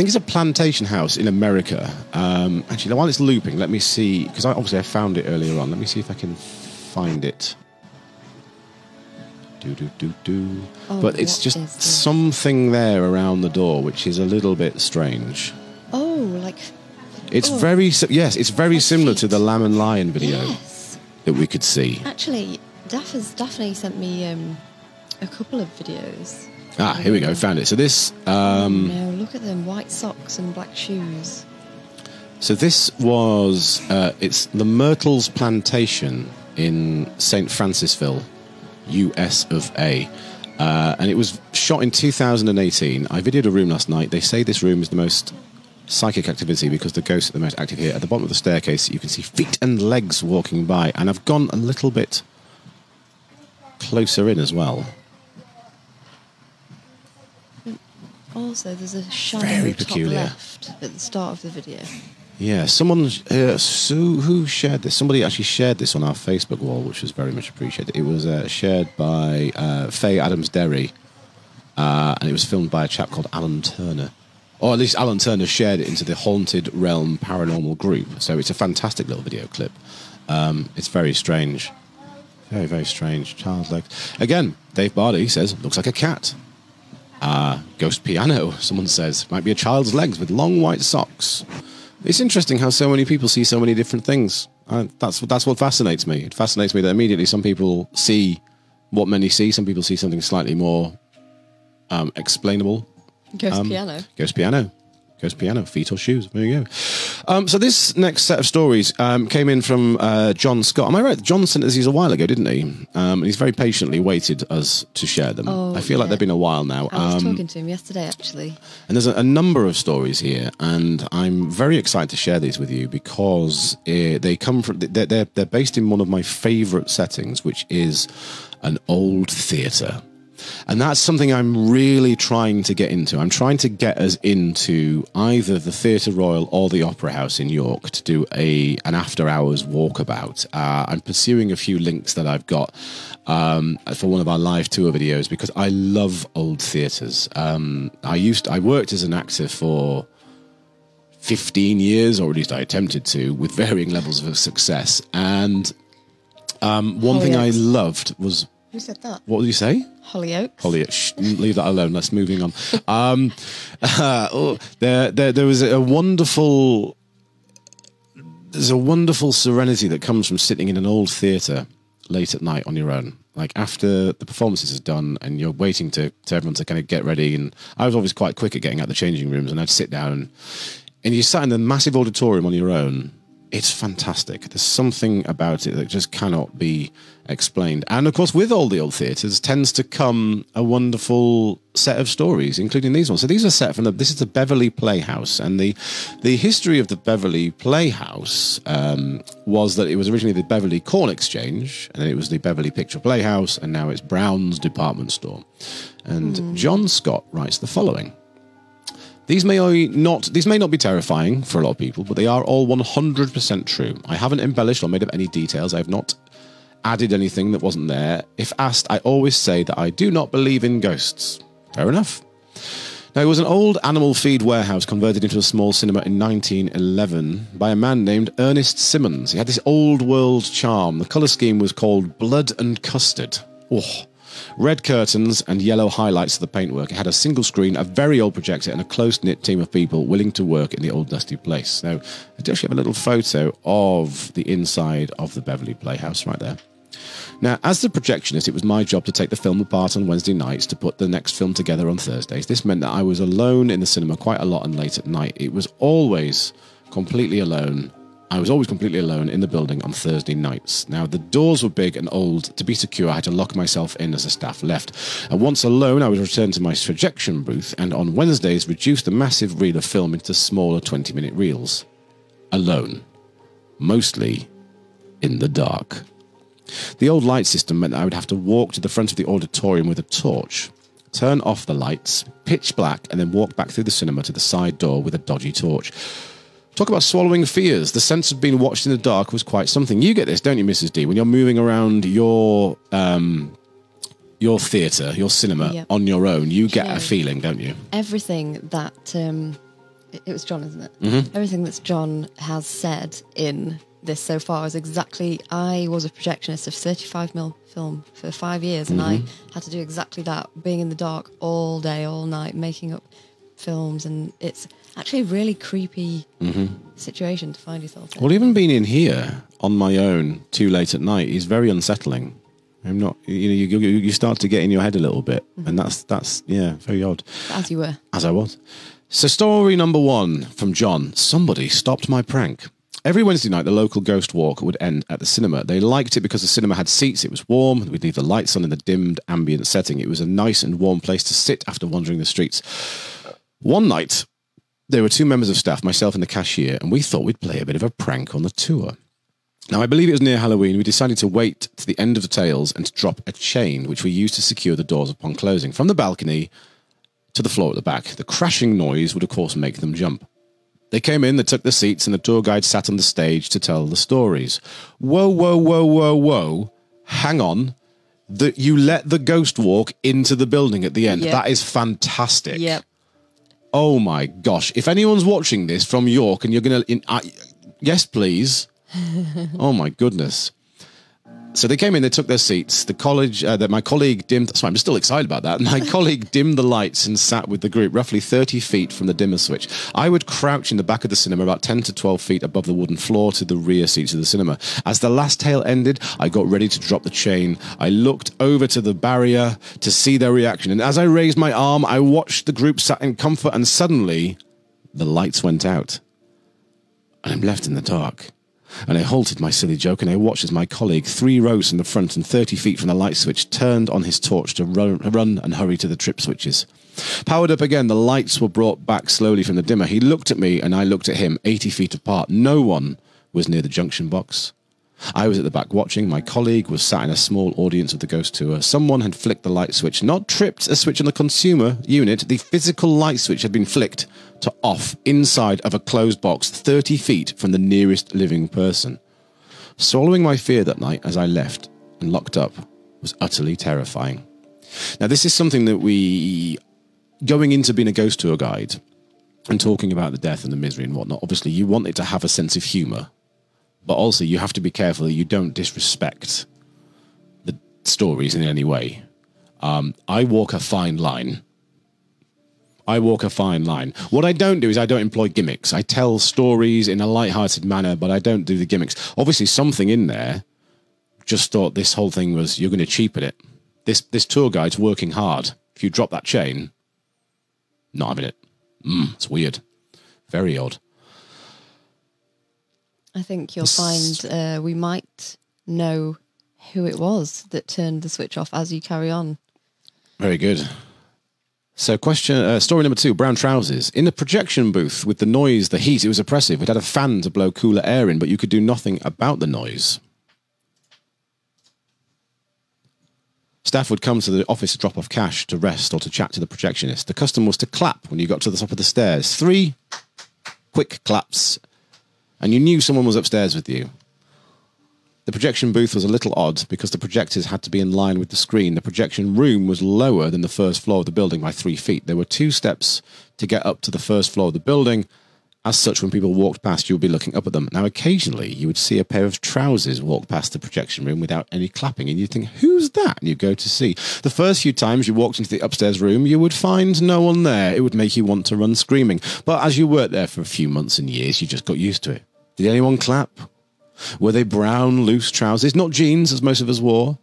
it's a plantation house in America. Actually, while it's looping, let me see, because obviously I found it earlier on. Let me see if I can find it. Oh, but it's just something there around the door, which is a little bit strange. Oh, like... It's very similar to the Lamb and Lion video that we could see. Actually, Daphne sent me a couple of videos. Ah, here we go, found it. So this... no, look at them, white socks and black shoes. So this was... it's the Myrtles Plantation in St. Francisville, US of A. And it was shot in 2018. I videoed a room last night. They say this room is the most psychic activity because the ghosts are the most active here. At the bottom of the staircase, you can see feet and legs walking by. And I've gone a little bit closer in as well. Also, there's a shadow Very top peculiar. left at the start of the video. Yeah, someone who shared this. Somebody actually shared this on our Facebook wall, which was very much appreciated. It was shared by Faye Adams Derry, and it was filmed by a chap called Alan Turner. Or at least Alan Turner shared it into the Haunted Realm Paranormal group. So it's a fantastic little video clip. It's very strange. Very, very strange. Child's legs. Again, Dave Bardi says, looks like a cat. Ghost piano, someone says. Might be a child's legs with long white socks. It's interesting how so many people see so many different things. That's what fascinates me. It fascinates me that immediately some people see what many see. Some people see something slightly more explainable. Ghost piano. Ghost piano. Ghost piano. Feet or shoes. There you go. So this next set of stories came in from John Scott. Am I right? John sent us these a while ago, didn't he? He's very patiently waited us to share them. I feel like they've been a while now. I was talking to him yesterday, actually. And there's a number of stories here, and I'm very excited to share these with you because they come from they're based in one of my favourite settings, which is an old theatre. And that's something I'm really trying to get into. I'm trying to get us into either the Theatre Royal or the Opera House in York to do an after-hours walkabout. I'm pursuing a few links that I've got for one of our live tour videos because I love old theatres. I worked as an actor for 15 years, or at least I attempted to, with varying levels of success. And one thing I loved was... Who said that? What did you say? Hollyoaks. Hollyoaks. Leave that alone. Let's moving on. There was a wonderful... There's a wonderful serenity that comes from sitting in an old theatre late at night on your own. Like after the performances is done and you're waiting to everyone to kind of get ready. And I was always quite quick at getting out the changing rooms, and I'd sit down and you sat in the massive auditorium on your own. It's fantastic. There's something about it that just cannot be explained. And of course, with all the old theatres tends to come a wonderful set of stories, including these ones. So these are set from this is the Beverley Playhouse. And the history of the Beverley Playhouse was that it was originally the Beverley Corn Exchange, and then it was the Beverley Picture Playhouse, and now it's Brown's Department Store. And John Scott writes the following. These may not be terrifying for a lot of people, but they are all 100% true. I haven't embellished or made up any details. I have not added anything that wasn't there. If asked, I always say that I do not believe in ghosts. Fair enough. Now, it was an old animal feed warehouse converted into a small cinema in 1911 by a man named Ernest Simmons. He had this old world charm. The colour scheme was called Blood and Custard. Oh. Red curtains and yellow highlights of the paintwork. It had a single screen, a very old projector, and a close-knit team of people willing to work in the old dusty place. Now, I do actually have a little photo of the inside of the Beverley Playhouse right there. Now, as the projectionist, it was my job to take the film apart on Wednesday nights to put the next film together on Thursdays. This meant that I was alone in the cinema quite a lot and late at night. It was always completely alone. I was always completely alone in the building on Thursday nights. Now, the doors were big and old. To be secure, I had to lock myself in as the staff left. And once alone, I would return to my projection booth and on Wednesdays reduce the massive reel of film into smaller 20-minute reels. Alone. Mostly in the dark. The old light system meant that I would have to walk to the front of the auditorium with a torch, turn off the lights, pitch black, and then walk back through the cinema to the side door with a dodgy torch. Talk about swallowing fears. The sense of being watched in the dark was quite something. You get this, don't you, Mrs. D? When you're moving around your theatre, your cinema on your own, you get a feeling, don't you? Everything that... it was John, isn't it? Mm-hmm. Everything that John has said in this so far is exactly... I was a projectionist of 35mm film for 5 years, and I had to do exactly that, being in the dark all day, all night, making up films, and it's actually a really creepy situation to find yourself in. Well, even being in here on my own too late at night is very unsettling. I'm not, you start to get in your head a little bit, and that's very odd. As you were. As I was. So story number 1 from John. Somebody stopped my prank. Every Wednesday night, the local ghost walk would end at the cinema. They liked it because the cinema had seats, it was warm, we'd leave the lights on in the dimmed ambient setting. It was a nice and warm place to sit after wandering the streets. One night, there were 2 members of staff, myself and the cashier, and we thought we'd play a bit of a prank on the tour. Now, I believe it was near Halloween. We decided to wait to the end of the tales and to drop a chain, which we used to secure the doors upon closing. From the balcony to the floor at the back, the crashing noise would, of course, make them jump. They came in, they took the seats, and the tour guide sat on the stage to tell the stories. Whoa, whoa, whoa, whoa, whoa. Hang on. You let the ghost walk into the building at the end. Yep. That is fantastic. Yep. Oh, my gosh. If anyone's watching this from York and you're going to... yes, please. Oh, my goodness. So they came in, they took their seats. My colleague dimmed... Sorry, I'm still excited about that. My colleague dimmed the lights and sat with the group roughly 30 feet from the dimmer switch. I would crouch in the back of the cinema about 10 to 12 feet above the wooden floor to the rear seats of the cinema. As the last tale ended, I got ready to drop the chain. I looked over to the barrier to see their reaction. And as I raised my arm, I watched the group sat in comfort, and suddenly the lights went out. And I'm left in the dark. And I halted my silly joke, and I watched as my colleague, 3 rows from the front and 30 feet from the light switch, turned on his torch to run and hurry to the trip switches. Powered up again, the lights were brought back slowly from the dimmer. He looked at me, and I looked at him, 80 feet apart. No one was near the junction box. I was at the back watching. My colleague was sat in a small audience of the ghost tour. Someone had flicked the light switch, not tripped a switch on the consumer unit. The physical light switch had been flicked to off inside of a closed box 30 feet from the nearest living person. Swallowing my fear that night as I left and locked up was utterly terrifying. Now, this is something that going into being a ghost tour guide and talking about the death and the misery and whatnot, obviously you want it to have a sense of humour. But also, you have to be careful that you don't disrespect the stories in any way. I walk a fine line. What I don't do is I don't employ gimmicks. I tell stories in a light-hearted manner, but I don't do the gimmicks. Obviously, something in there just thought this whole thing was, you're going to cheapen it. This tour guide's working hard. If you drop that chain, not having it. It's weird. Very odd. I think you'll find we might know who it was that turned the switch off as you carry on. Very good. So story number 2, brown trousers. In the projection booth with the noise, the heat, it was oppressive. It had a fan to blow cooler air in, but you could do nothing about the noise. Staff would come to the office to drop off cash, to rest, or to chat to the projectionist. The custom was to clap when you got to the top of the stairs. 3 quick claps, and you knew someone was upstairs with you. The projection booth was a little odd because the projectors had to be in line with the screen. The projection room was lower than the first floor of the building by 3 feet. There were 2 steps to get up to the first floor of the building. As such, when people walked past, you would be looking up at them. Now, occasionally, you would see a pair of trousers walk past the projection room without any clapping, and you'd think, who's that? And you'd go to see. The first few times you walked into the upstairs room, you would find no one there. It would make you want to run screaming. But as you worked there for a few months and years, you just got used to it. Did anyone clap? Were they brown, loose trousers? Not jeans, as most of us wore.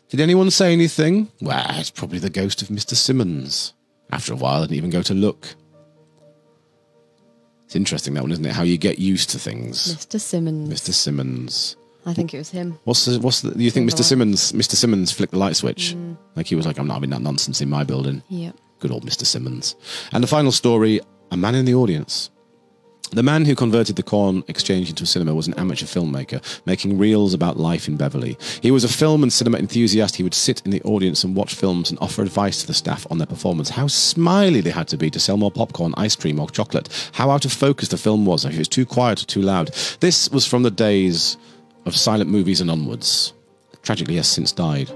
Did anyone say anything? Well, it's probably the ghost of Mr. Simmons. After a while, I didn't even go to look. It's interesting, that one, isn't it? How you get used to things. Mr. Simmons. Mr. Simmons. I think it was him. Do you think Mr. Simmons flicked the light switch? Like he was like, I'm not having that nonsense in my building. Yep. Good old Mr. Simmons. And the final story, a man in the audience. The man who converted the Corn Exchange into a cinema was an amateur filmmaker, making reels about life in Beverley. He was a film and cinema enthusiast. He would sit in the audience and watch films and offer advice to the staff on their performance. How smiley they had to be to sell more popcorn, ice cream or chocolate. How out of focus the film was, if it was too quiet or too loud. This was from the days of silent movies and onwards. Tragically, he has since died.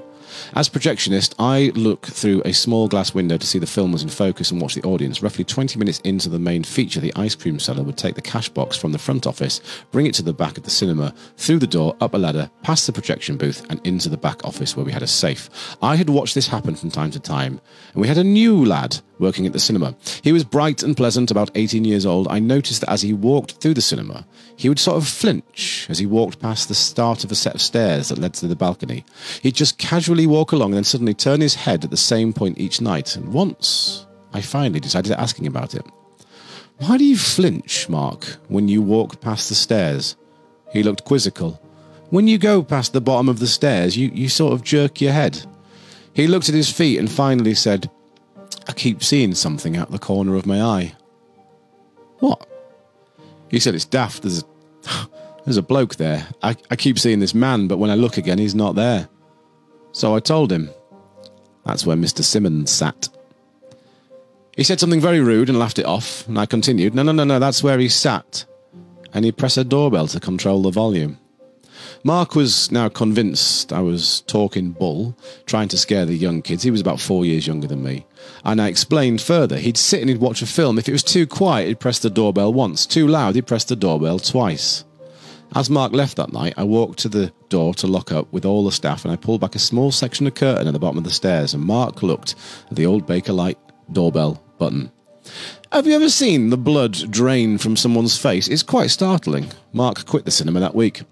As projectionist, I look through a small glass window to see the film was in focus and watch the audience. Roughly 20 minutes into the main feature, the ice cream seller would take the cash box from the front office, bring it to the back of the cinema, through the door, up a ladder, past the projection booth, and into the back office where we had a safe. I had watched this happen from time to time, and we had a new lad working at the cinema. He was bright and pleasant, about 18 years old. I noticed that as he walked through the cinema, he would sort of flinch as he walked past the start of a set of stairs that led to the balcony. He'd just casually walk along and then suddenly turn his head at the same point each night. And once, I finally decided to ask him about it. Why do you flinch, Mark, when you walk past the stairs? He looked quizzical. When you go past the bottom of the stairs, you sort of jerk your head. He looked at his feet and finally said, I keep seeing something out the corner of my eye. What? He said, it's daft. There's a bloke there. I keep seeing this man, but when I look again, he's not there. So I told him. That's where Mr. Simmons sat. He said something very rude and laughed it off, and I continued, No, that's where he sat. And he pressed a doorbell to control the volume. Mark was now convinced I was talking bull, trying to scare the young kids. He was about 4 years younger than me. And I explained further. He'd sit and he'd watch a film. If it was too quiet, he'd press the doorbell once. Too loud, he'd press the doorbell twice. As Mark left that night, I walked to the door to lock up with all the staff, and I pulled back a small section of curtain at the bottom of the stairs, and Mark looked at the old Bakelite doorbell button. Have you ever seen the blood drain from someone's face? It's quite startling. Mark quit the cinema that week.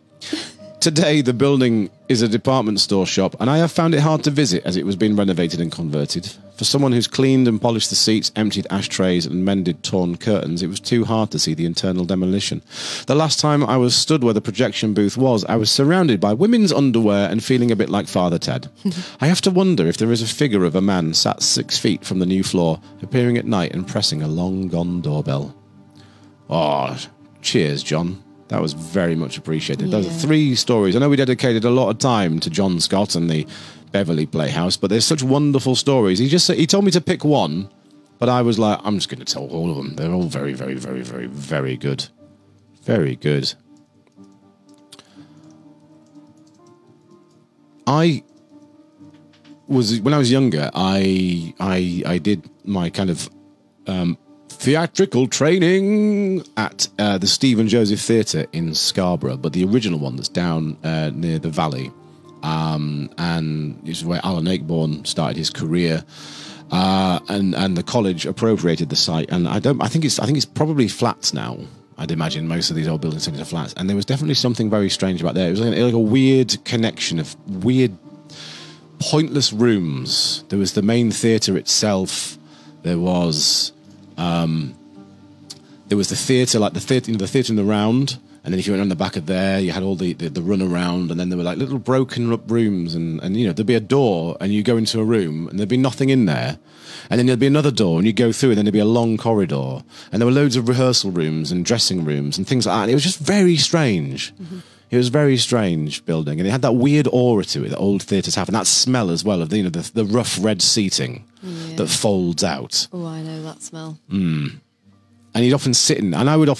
Today, the building is a department store shop, and I have found it hard to visit as it was being renovated and converted. For someone who's cleaned and polished the seats, emptied ashtrays, and mended torn curtains, it was too hard to see the internal demolition. The last time I was stood where the projection booth was, I was surrounded by women's underwear and feeling a bit like Father Ted. I have to wonder if there is a figure of a man sat 6 feet from the new floor, appearing at night and pressing a long-gone doorbell. Oh, cheers, John. That was very much appreciated. Yeah. Those are 3 stories. I know we dedicated a lot of time to John Scott and the Beverley Playhouse, but there's such wonderful stories. He told me to pick one, but I was like, I'm just going to tell all of them. They're all very, very, very, very, very good. Very good. When I was younger, I did my kind of theatrical training at the Stephen Joseph Theatre in Scarborough, but the original one that's down near the Valley, and this is where Alan Ayckbourn started his career, and the college appropriated the site, and I think it's probably flats now. I'd imagine most of these old buildings are flats, and there was definitely something very strange about there. It was like a weird connection of weird, pointless rooms. There was the main theatre itself. There was the theatre, like the theatre in the round, and then if you went on the back of there, you had all the run around, and then there were like little broken up rooms, and there'd be a door, and you go into a room, and there'd be nothing in there, and then there'd be another door, and you go through, and then there'd be a long corridor, and there were loads of rehearsal rooms and dressing rooms and things like that, and it was just very strange. Mm-hmm. It was a very strange building, and it had that weird aura to it that old theatres have, and that smell as well of the rough red seating that folds out. Oh, I know that smell. And I would often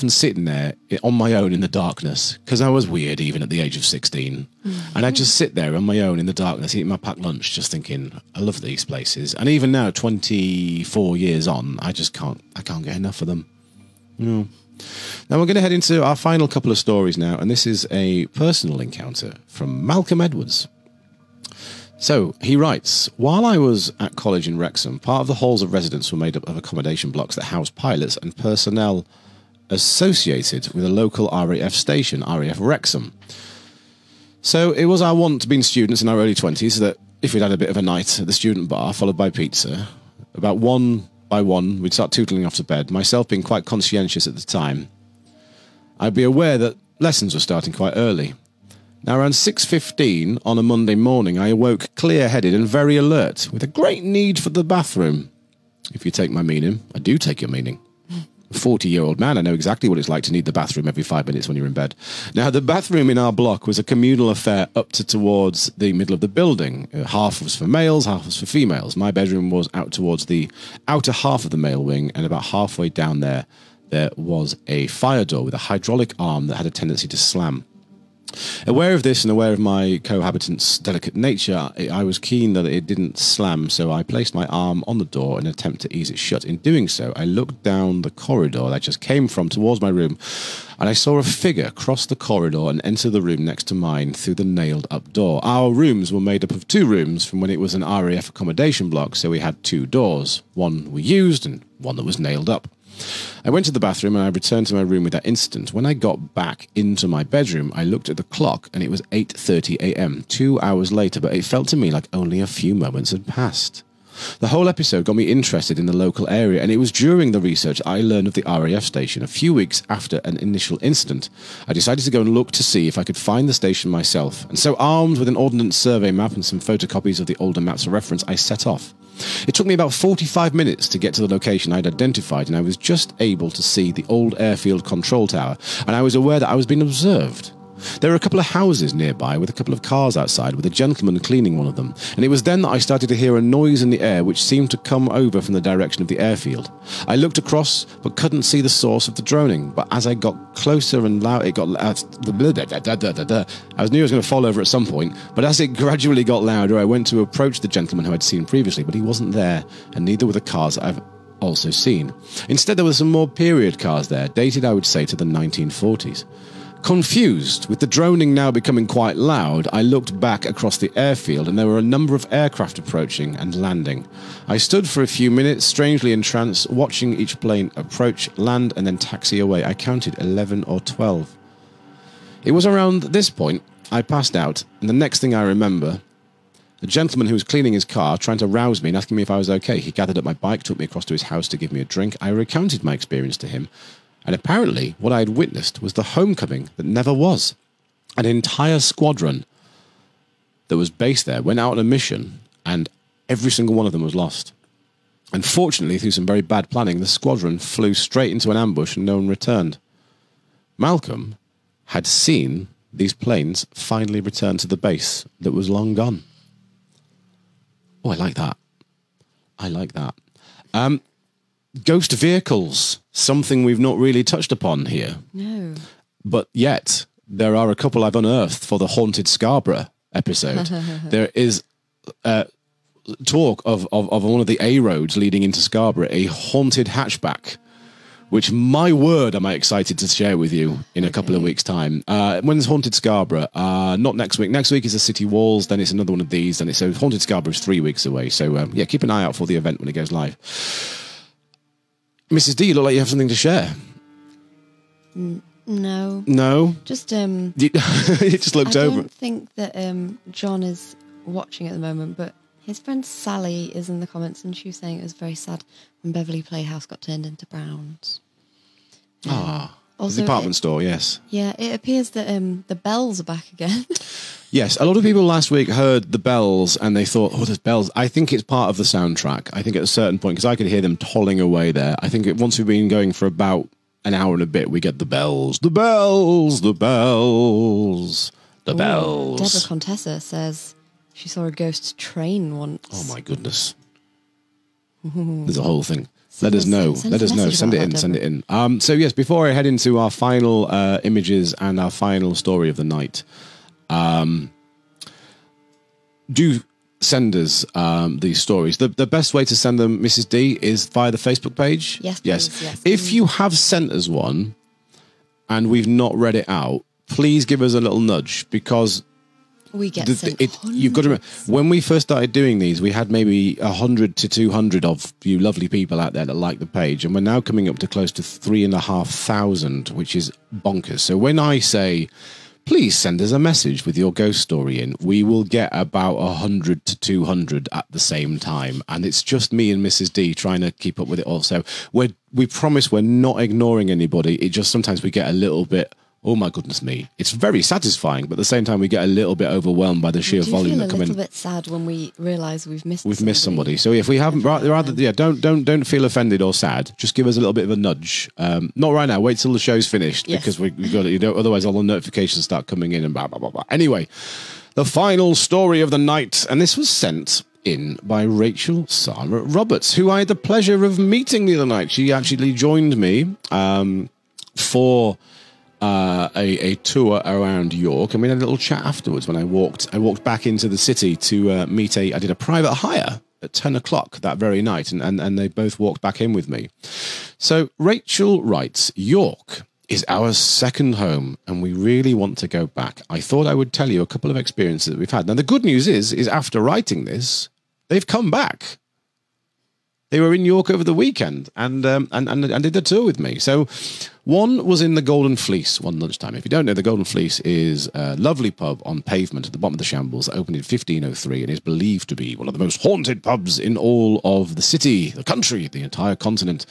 sit in there on my own in the darkness, because I was weird even at the age of 16. And I'd just sit there on my own in the darkness, eating my packed lunch, just thinking, I love these places. And even now, 24 years on, I can't get enough of them. No. Now we're going to head into our final couple of stories now, and this is a personal encounter from Malcolm Edwards. So, he writes, while I was at college in Wrexham, part of the halls of residence were made up of accommodation blocks that housed pilots and personnel associated with a local RAF station, RAF Wrexham. So, it was our wont, being students in our early 20s, that if we'd had a bit of a night at the student bar, followed by pizza, about one by one, we'd start tootling off to bed, myself being quite conscientious at the time. I'd be aware that lessons were starting quite early. Now, around 6:15 on a Monday morning, I awoke clear-headed and very alert, with a great need for the bathroom. If you take my meaning, I do take your meaning. A 40-year-old man, I know exactly what it's like to need the bathroom every 5 minutes when you're in bed. Now, the bathroom in our block was a communal affair up to towards the middle of the building. Half was for males, half was for females. My bedroom was out towards the outer half of the male wing, and about halfway down there was a fire door with a hydraulic arm that had a tendency to slam. Aware of this and aware of my cohabitant's delicate nature, I was keen that it didn't slam, so I placed my arm on the door in an attempt to ease it shut. In doing so, I looked down the corridor that I just came from towards my room, and I saw a figure cross the corridor and enter the room next to mine through the nailed-up door. Our rooms were made up of 2 rooms from when it was an RAF accommodation block, so we had 2 doors. One we used and one that was nailed up. I went to the bathroom and I returned to my room with that incident. When I got back into my bedroom, I looked at the clock and it was 8:30 a.m, 2 hours later, but it felt to me like only a few moments had passed. The whole episode got me interested in the local area, and it was during the research I learned of the RAF station. A few weeks after an initial incident, I decided to go and look to see if I could find the station myself, and so armed with an ordnance survey map and some photocopies of the older maps of reference, I set off. It took me about 45 minutes to get to the location I'd identified, and I was just able to see the old airfield control tower, and I was aware that I was being observed. There were a couple of houses nearby with a couple of cars outside, with a gentleman cleaning one of them, and it was then that I started to hear a noise in the air which seemed to come over from the direction of the airfield. I looked across but couldn't see the source of the droning, but as I got closer and loud, it got loud. I knew I was going to fall over at some point, but as it gradually got louder, I went to approach the gentleman who I'd seen previously, but he wasn't there, and neither were the cars I've also seen. Instead, there were some more period cars there, dated, I would say, to the 1940s. Confused, with the droning now becoming quite loud, I looked back across the airfield and there were a number of aircraft approaching and landing. I stood for a few minutes, strangely entranced, watching each plane approach, land and then taxi away. I counted 11 or 12. It was around this point I passed out, and the next thing I remember, the gentleman who was cleaning his car trying to rouse me and asking me if I was okay. He gathered up my bike, took me across to his house to give me a drink. I recounted my experience to him. And apparently, what I had witnessed was the homecoming that never was. An entire squadron that was based there went out on a mission, and every single one of them was lost. Unfortunately, through some very bad planning, the squadron flew straight into an ambush and no one returned. Malcolm had seen these planes finally return to the base that was long gone. Oh, I like that. I like that. Ghost vehicles, something we've not really touched upon here. No. But yet, there are a couple I've unearthed for the Haunted Scarborough episode. There is talk of one of the A roads leading into Scarborough, a haunted hatchback, which, my word, am I excited to share with you in a couple of weeks' time. When's Haunted Scarborough? Not next week. Next week is the City Walls, then it's another one of these, and so Haunted Scarborough is 3 weeks away. So, yeah, keep an eye out for the event when it goes live. Mrs. D, you look like you have something to share. No. No? Just, you just looked over. I don't think that John is watching at the moment, but his friend Sally is in the comments, and she was saying it was very sad when Beverly Playhouse got turned into Browns. The department store, yes. Yeah, it appears that the bells are back again. Yes, a lot of people last week heard the bells and they thought, oh, there's bells. I think it's part of the soundtrack. I think at a certain point, because I could hear them tolling away there, I think once we've been going for about an hour and a bit, we get the bells, the bells, the bells, the bells. Deborah Contessa says she saw a ghost train once. Oh my goodness. There's a whole thing. Let us know. Let us know. Send it in. Send it in. So yes, before I head into our final images and our final story of the night, do send us these stories. The best way to send them, Mrs. D, is via the Facebook page. Yes, please, yes. If you have sent us one and we've not read it out, please give us a little nudge, because we get you've got to remember, when we first started doing these, we had maybe 100 to 200 of you lovely people out there that like the page, and we're now coming up to close to 3,500, which is bonkers. So when I say, please send us a message with your ghost story in, we will get about 100 to 200 at the same time, and it's just me and Mrs. D trying to keep up with it all. So we promise we're not ignoring anybody. It just sometimes we get a little bit, oh my goodness me. It's very satisfying, but at the same time we get a little bit overwhelmed by the sheer volume that come in. We feel a little bit sad when we realise we've missed somebody. So if we haven't, don't feel offended or sad. Just give us a little bit of a nudge. Not right now. Wait till the show's finished, because we've got it. Otherwise all the notifications start coming in and blah blah blah blah. Anyway, the final story of the night, and this was sent in by Rachel Sarah Roberts, who I had the pleasure of meeting the other night. She actually joined me for a tour around York, and we had a little chat afterwards when I walked back into the city to meet I did a private hire at 10 o'clock that very night, and they both walked back in with me. So Rachel writes, York is our second home, and we really want to go back. I thought I would tell you a couple of experiences that we've had. Now, the good news is after writing this, they've come back. They were in York over the weekend and did a tour with me. So one was in the Golden Fleece one lunchtime. If you don't know, the Golden Fleece is a lovely pub on pavement at the bottom of the Shambles that opened in 1503 and is believed to be one of the most haunted pubs in all of the city, the country, the entire continent.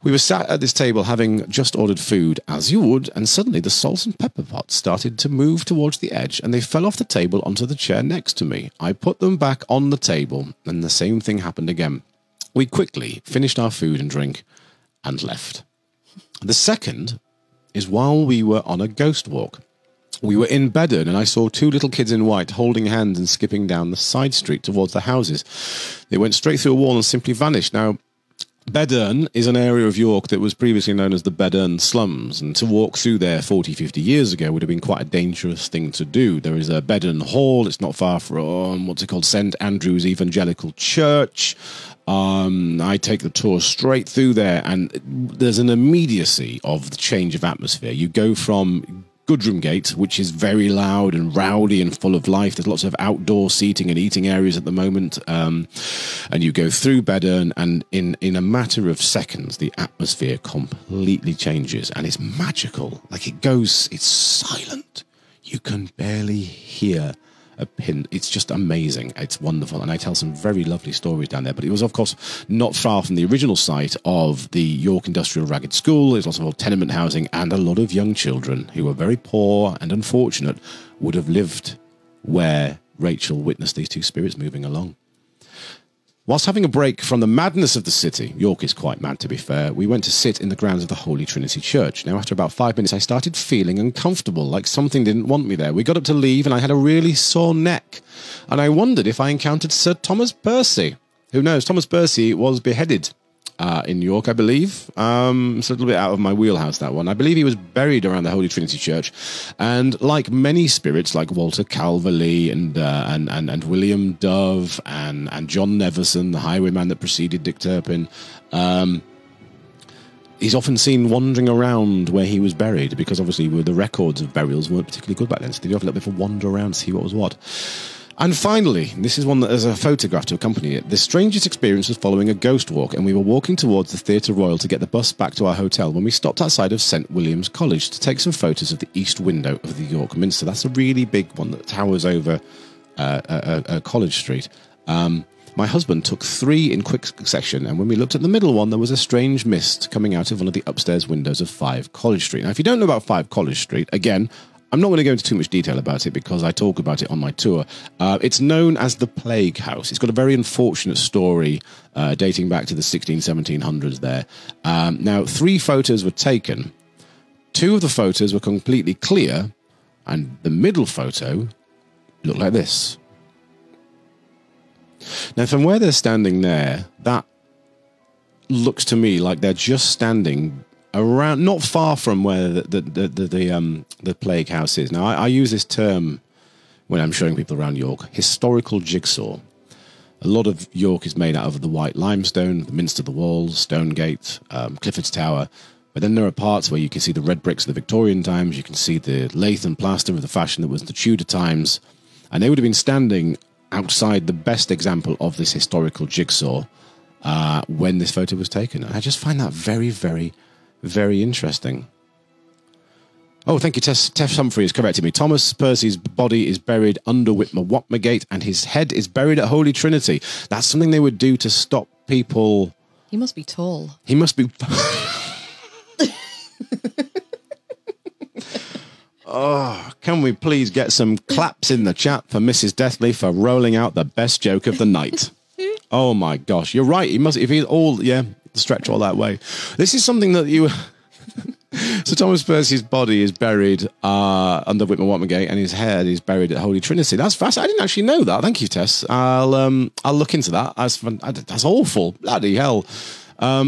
We were sat at this table having just ordered food, as you would, and suddenly the salt and pepper pots started to move towards the edge, and they fell off the table onto the chair next to me. I put them back on the table, and the same thing happened again. We quickly finished our food and drink and left. The second is while we were on a ghost walk. We were in Bedern, and I saw two little kids in white holding hands and skipping down the side street towards the houses. They went straight through a wall and simply vanished. Now, Bedern is an area of York that was previously known as the Bedern slums, and to walk through there 40, 50 years ago would have been quite a dangerous thing to do. There is a Bedern Hall. It's not far from, St. Andrew's Evangelical Church. I take the tour straight through there, and there's an immediacy of the change of atmosphere. You go from Goodrum Gate, which is very loud and rowdy and full of life. There's lots of outdoor seating and eating areas at the moment. And you go through Bedern, and in a matter of seconds, the atmosphere completely changes, and it's magical. Like it's silent. You can barely hear a pin. It's just amazing. It's wonderful, and I tell some very lovely stories down there. But it was, of course, not far from the original site of the York Industrial Ragged School. There's lots of old tenement housing, and a lot of young children who were very poor and unfortunate would have lived where Rachel witnessed these two spirits moving along. Whilst having a break from the madness of the city, York is quite mad to be fair, we went to sit in the grounds of the Holy Trinity Church. Now, after about 5 minutes, I started feeling uncomfortable, like something didn't want me there. We got up to leave, and I had a really sore neck. And I wondered if I encountered Sir Thomas Percy. Who knows? Thomas Percy was beheaded in York, I believe. It's a little bit out of my wheelhouse, that one. I believe he was buried around the Holy Trinity Church. And like many spirits, like Walter Calverley and William Dove and John Neverson, the highwayman that preceded Dick Turpin, he's often seen wandering around where he was buried, because obviously the records of burials weren't particularly good back then, so they do have a little bit of a wander around to see what was what. And finally, this is one that has a photograph to accompany it. The strangest experience was following a ghost walk, and we were walking towards the Theatre Royal to get the bus back to our hotel when we stopped outside of St. William's College to take some photos of the east window of the York Minster. That's a really big one that towers over College Street. My husband took 3 in quick succession, and when we looked at the middle one, there was a strange mist coming out of one of the upstairs windows of 5 College Street. Now, if you don't know about 5 College Street, again, I'm not going to go into too much detail about it because I talk about it on my tour. It's known as the Plague House. It's got a very unfortunate story dating back to the 1700s there. Now, 3 photos were taken. 2 of the photos were completely clear, and the middle photo looked like this. Now, from where they're standing there, that looks to me like they're just standing around, not far from where the Plague House is. Now, I use this term when I'm showing people around York: historical jigsaw. A lot of York is made out of the white limestone, the Minster, the Walls, Stonegate, Clifford's Tower. But then there are parts where you can see the red bricks of the Victorian times, you can see the lath and plaster of the fashion that was the Tudor times, and they would have been standing outside the best example of this historical jigsaw when this photo was taken. And I just find that very, very, very interesting. Oh, thank you, Tess Humphrey has corrected me. Thomas Percy's body is buried under Whitmer Gate, and his head is buried at Holy Trinity. That's something they would do to stop people. He must be tall. He must be. Oh, can we please get some claps in the chat for Mrs. Deathley for rolling out the best joke of the night? Oh my gosh, you're right. He must, if he's all, yeah, stretch all that way. This is something that you. So Thomas Percy's body is buried under Whitmer Gate, and his head is buried at Holy Trinity. That's fast. I didn't actually know that. Thank you, Tess. I'll look into that. That's awful. Bloody hell.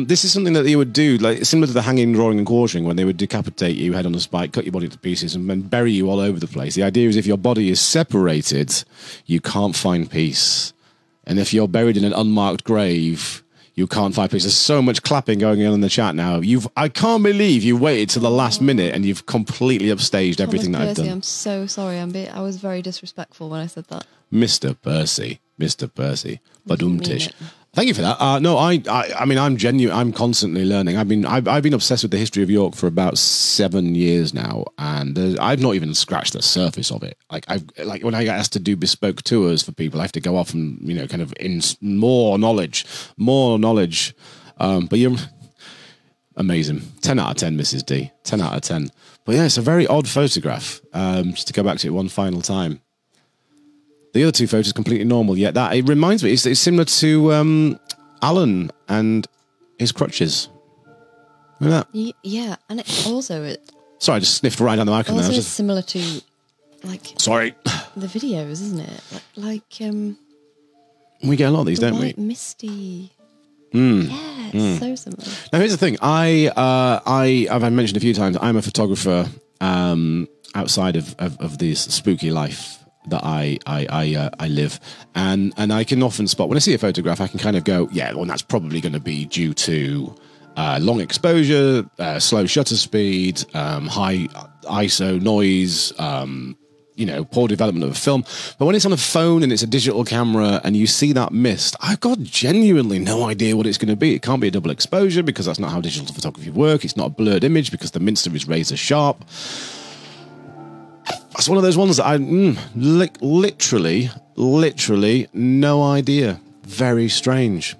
This is something that they would do, like similar to the hanging, drawing, and quartering, when they would decapitate you, head on a spike, cut your body to pieces, and then bury you all over the place. The idea is if your body is separated, you can't find peace. And if you're buried in an unmarked grave, you can't find peace. There's so much clapping going on in the chat now. I can't believe you waited to the last minute and you've completely upstaged everything that I've done. I'm so sorry. I was very disrespectful when I said that. Mr. Percy. Badumtish. Thank you for that. No, I mean, I'm genuine. I'm constantly learning. I've been obsessed with the history of York for about 7 years now, and I've not even scratched the surface of it. Like when I get asked to do bespoke tours for people, I have to go off and kind of in more knowledge. But you're amazing. 10 out of 10, Mrs. D. 10 out of 10. But yeah, it's a very odd photograph. Just to go back to it one final time. The other 2 photos completely normal, yet that it reminds me, it's similar to Alan and his crutches. Remember that? Yeah, and it sorry, I just sniffed right down the mic. Also, it's similar to sorry, the videos, isn't it? We get a lot of these, don't we? Misty. Yeah, it's so similar. Now here's the thing. I've mentioned a few times, I'm a photographer outside of this spooky life that I live, and I can often spot when I see a photograph, I can kind of go, yeah, well, that's probably going to be due to long exposure, slow shutter speed, high ISO noise, poor development of a film. But when it's on a phone and it's a digital camera and you see that mist, I've got genuinely no idea what it's going to be. It can't be a double exposure because that's not how digital photography works. It's not a blurred image because the Minster is razor sharp. It's one of those ones that I literally no idea. Very strange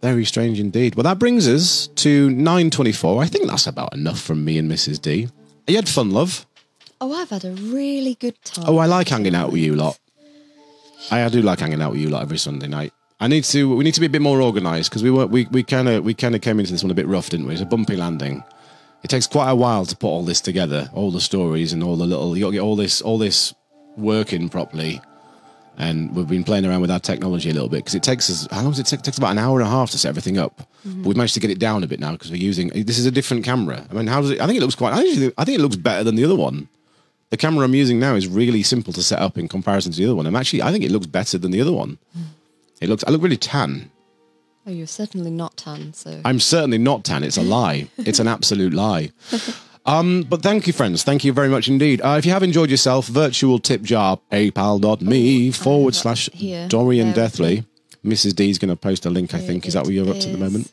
indeed. Well, that brings us to 9:24. I think that's about enough from me and Mrs. D. You had fun, love? Oh, I've had a really good time. Oh, I like hanging out with you lot. I do like hanging out with you lot every Sunday night. We need to be a bit more organised because we kind of came into this one a bit rough, didn't we? It's a bumpy landing. It takes quite a while to put all this together, all the stories and all the little. You got to get all this working properly. And we've been playing around with our technology a little bit because it takes us. How long does it take? It takes about an hour and a half to set everything up. Mm-hmm. But we've managed to get it down a bit now because we're using. This is a different camera. I mean, how does it? I think it looks quite. I think it looks better than the other one. The camera I'm using now is really simple to set up in comparison to the other one. I think it looks better than the other one. I look really tan. Oh, you're certainly not tan, so... I'm certainly not tan. It's a lie. It's an absolute lie. But thank you, friends. Thank you very much indeed. If you have enjoyed yourself, virtual tip jar, paypal.me/Dorian Deathley. Mrs. D is going to post a link, I think. Is that what you're up to at the moment?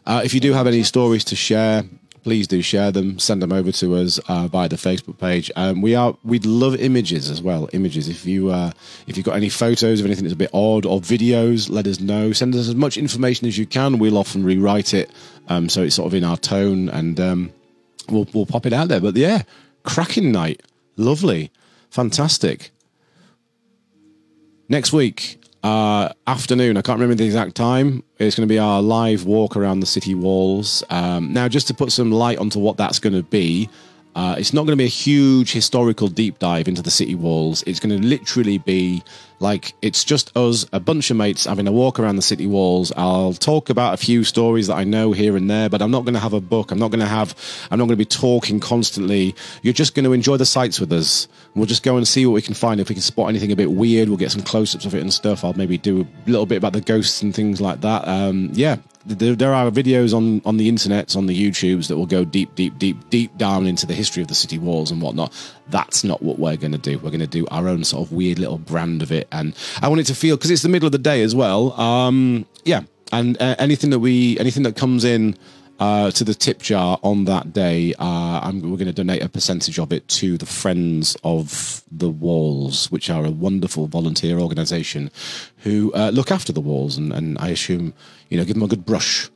If you do have any stories to share, please do share them. Send them over to us via the Facebook page. We'd love images as well. Images. If you've got any photos of anything that's a bit odd or videos, let us know. Send us as much information as you can. We'll often rewrite it so it's sort of in our tone, and we'll pop it out there. But yeah, cracking night. Lovely. Fantastic. Next week, afternoon, I can't remember the exact time. It's going to be our live walk around the city walls. Now, just to put some light onto what that's going to be, it's not going to be a huge historical deep dive into the city walls. It's going to literally be like, it's just us, a bunch of mates, having a walk around the city walls. I'll talk about a few stories that I know here and there, but I'm not going to have a book. I'm not going to be talking constantly. You're just going to enjoy the sights with us. We'll just go and see what we can find. If we can spot anything a bit weird, we'll get some close-ups of it and stuff. I'll maybe do a little bit about the ghosts and things like that. Yeah. There are videos on the internet, on the YouTubes, that will go deep down into the history of the city walls and whatnot. That's not what we're going to do. We're going to do our own sort of weird little brand of it, and I want it to feel, because it's the middle of the day as well. Yeah, and anything that comes in to the tip jar on that day, we're going to donate a percentage of it to the Friends of the Walls, which are a wonderful volunteer organisation who look after the walls, and I assume, give them a good brush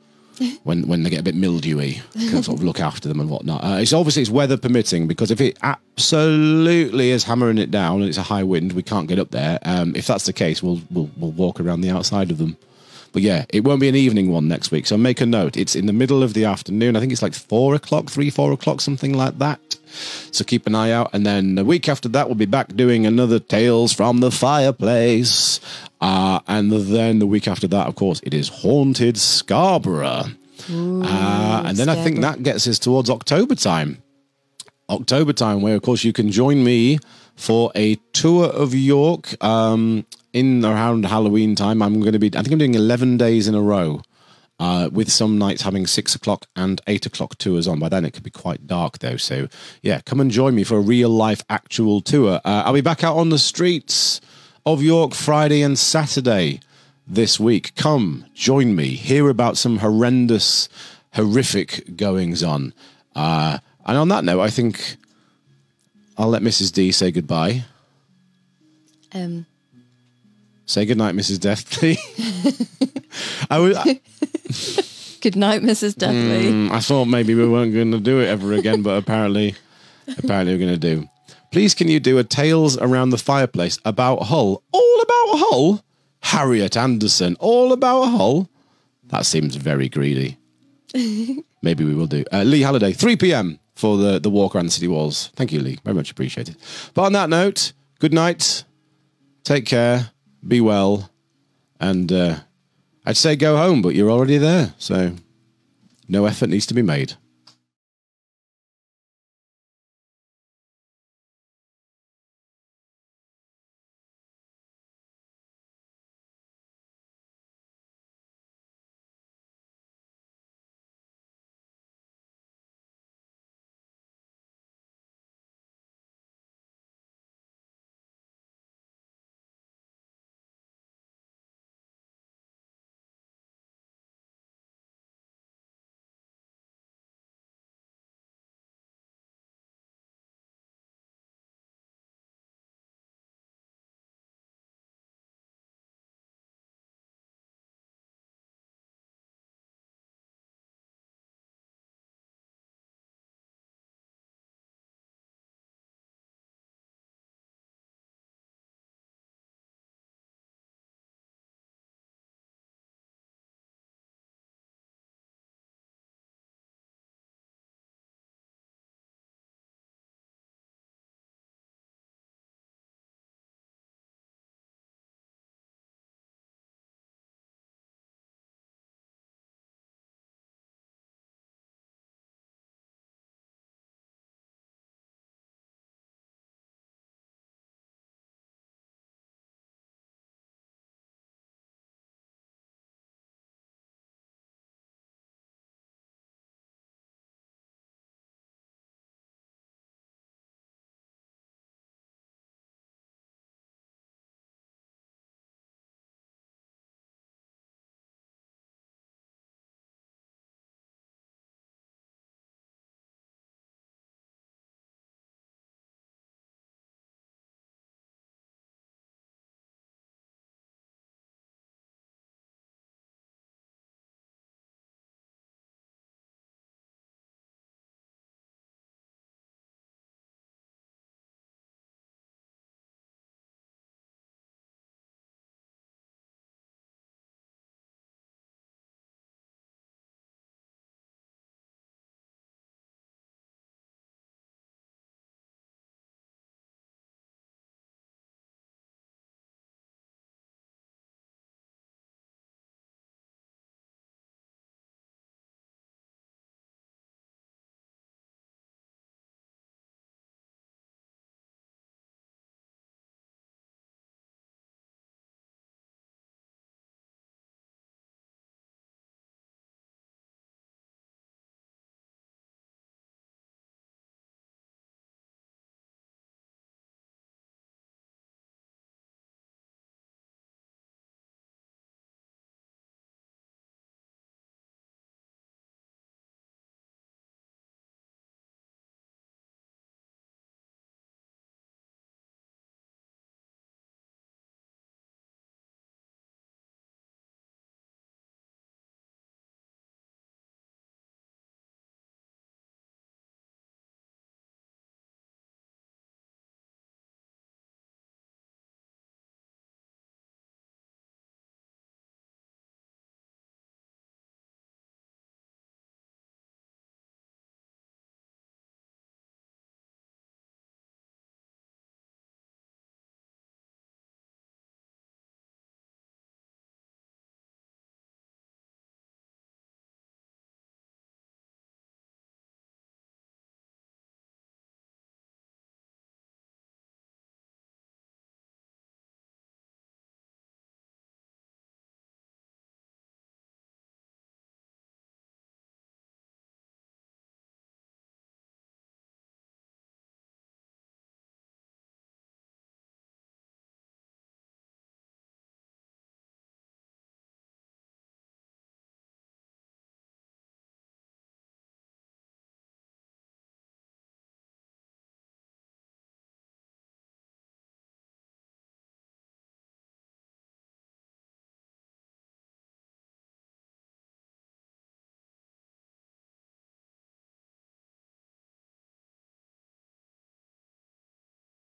when they get a bit mildewy, sort of look after them and whatnot. It's weather permitting, because if it absolutely is hammering it down and it's a high wind, we can't get up there. If that's the case, we'll walk around the outside of them. But yeah, it won't be an evening one next week, so make a note. It's in the middle of the afternoon. I think it's like 4 o'clock, 4 o'clock, something like that. So keep an eye out. And then the week after that, we'll be back doing another Tales from the Fireplace. And then the week after that, of course, it is Haunted Scarborough. Ooh, and then I think that gets us towards October time. Where, of course, you can join me for a tour of York in around Halloween time. I think I'm doing 11 days in a row, with some nights having 6 o'clock and 8 o'clock tours on. By then, it could be quite dark, though. So, yeah, come and join me for a real-life actual tour. I'll be back out on the streets of York Friday and Saturday this week. Come, join me, hear about some horrific goings-on. And on that note, I think I'll let Mrs. D say goodbye. Say goodnight, Mrs. Deathly. Good night, Mrs. Deathly. I thought maybe we weren't going to do it ever again, but apparently we're going to do. Please, can you do a Tales Around the Fireplace about Hull? All about Hull? Harriet Anderson, all about Hull? That seems very greedy. Maybe we will do. Lee Halliday, 3 p.m. for the walk around the city walls. Thank you, Lee. Very much appreciated. But on that note, good night. Take care. Be well. And I'd say go home, but you're already there. So no effort needs to be made.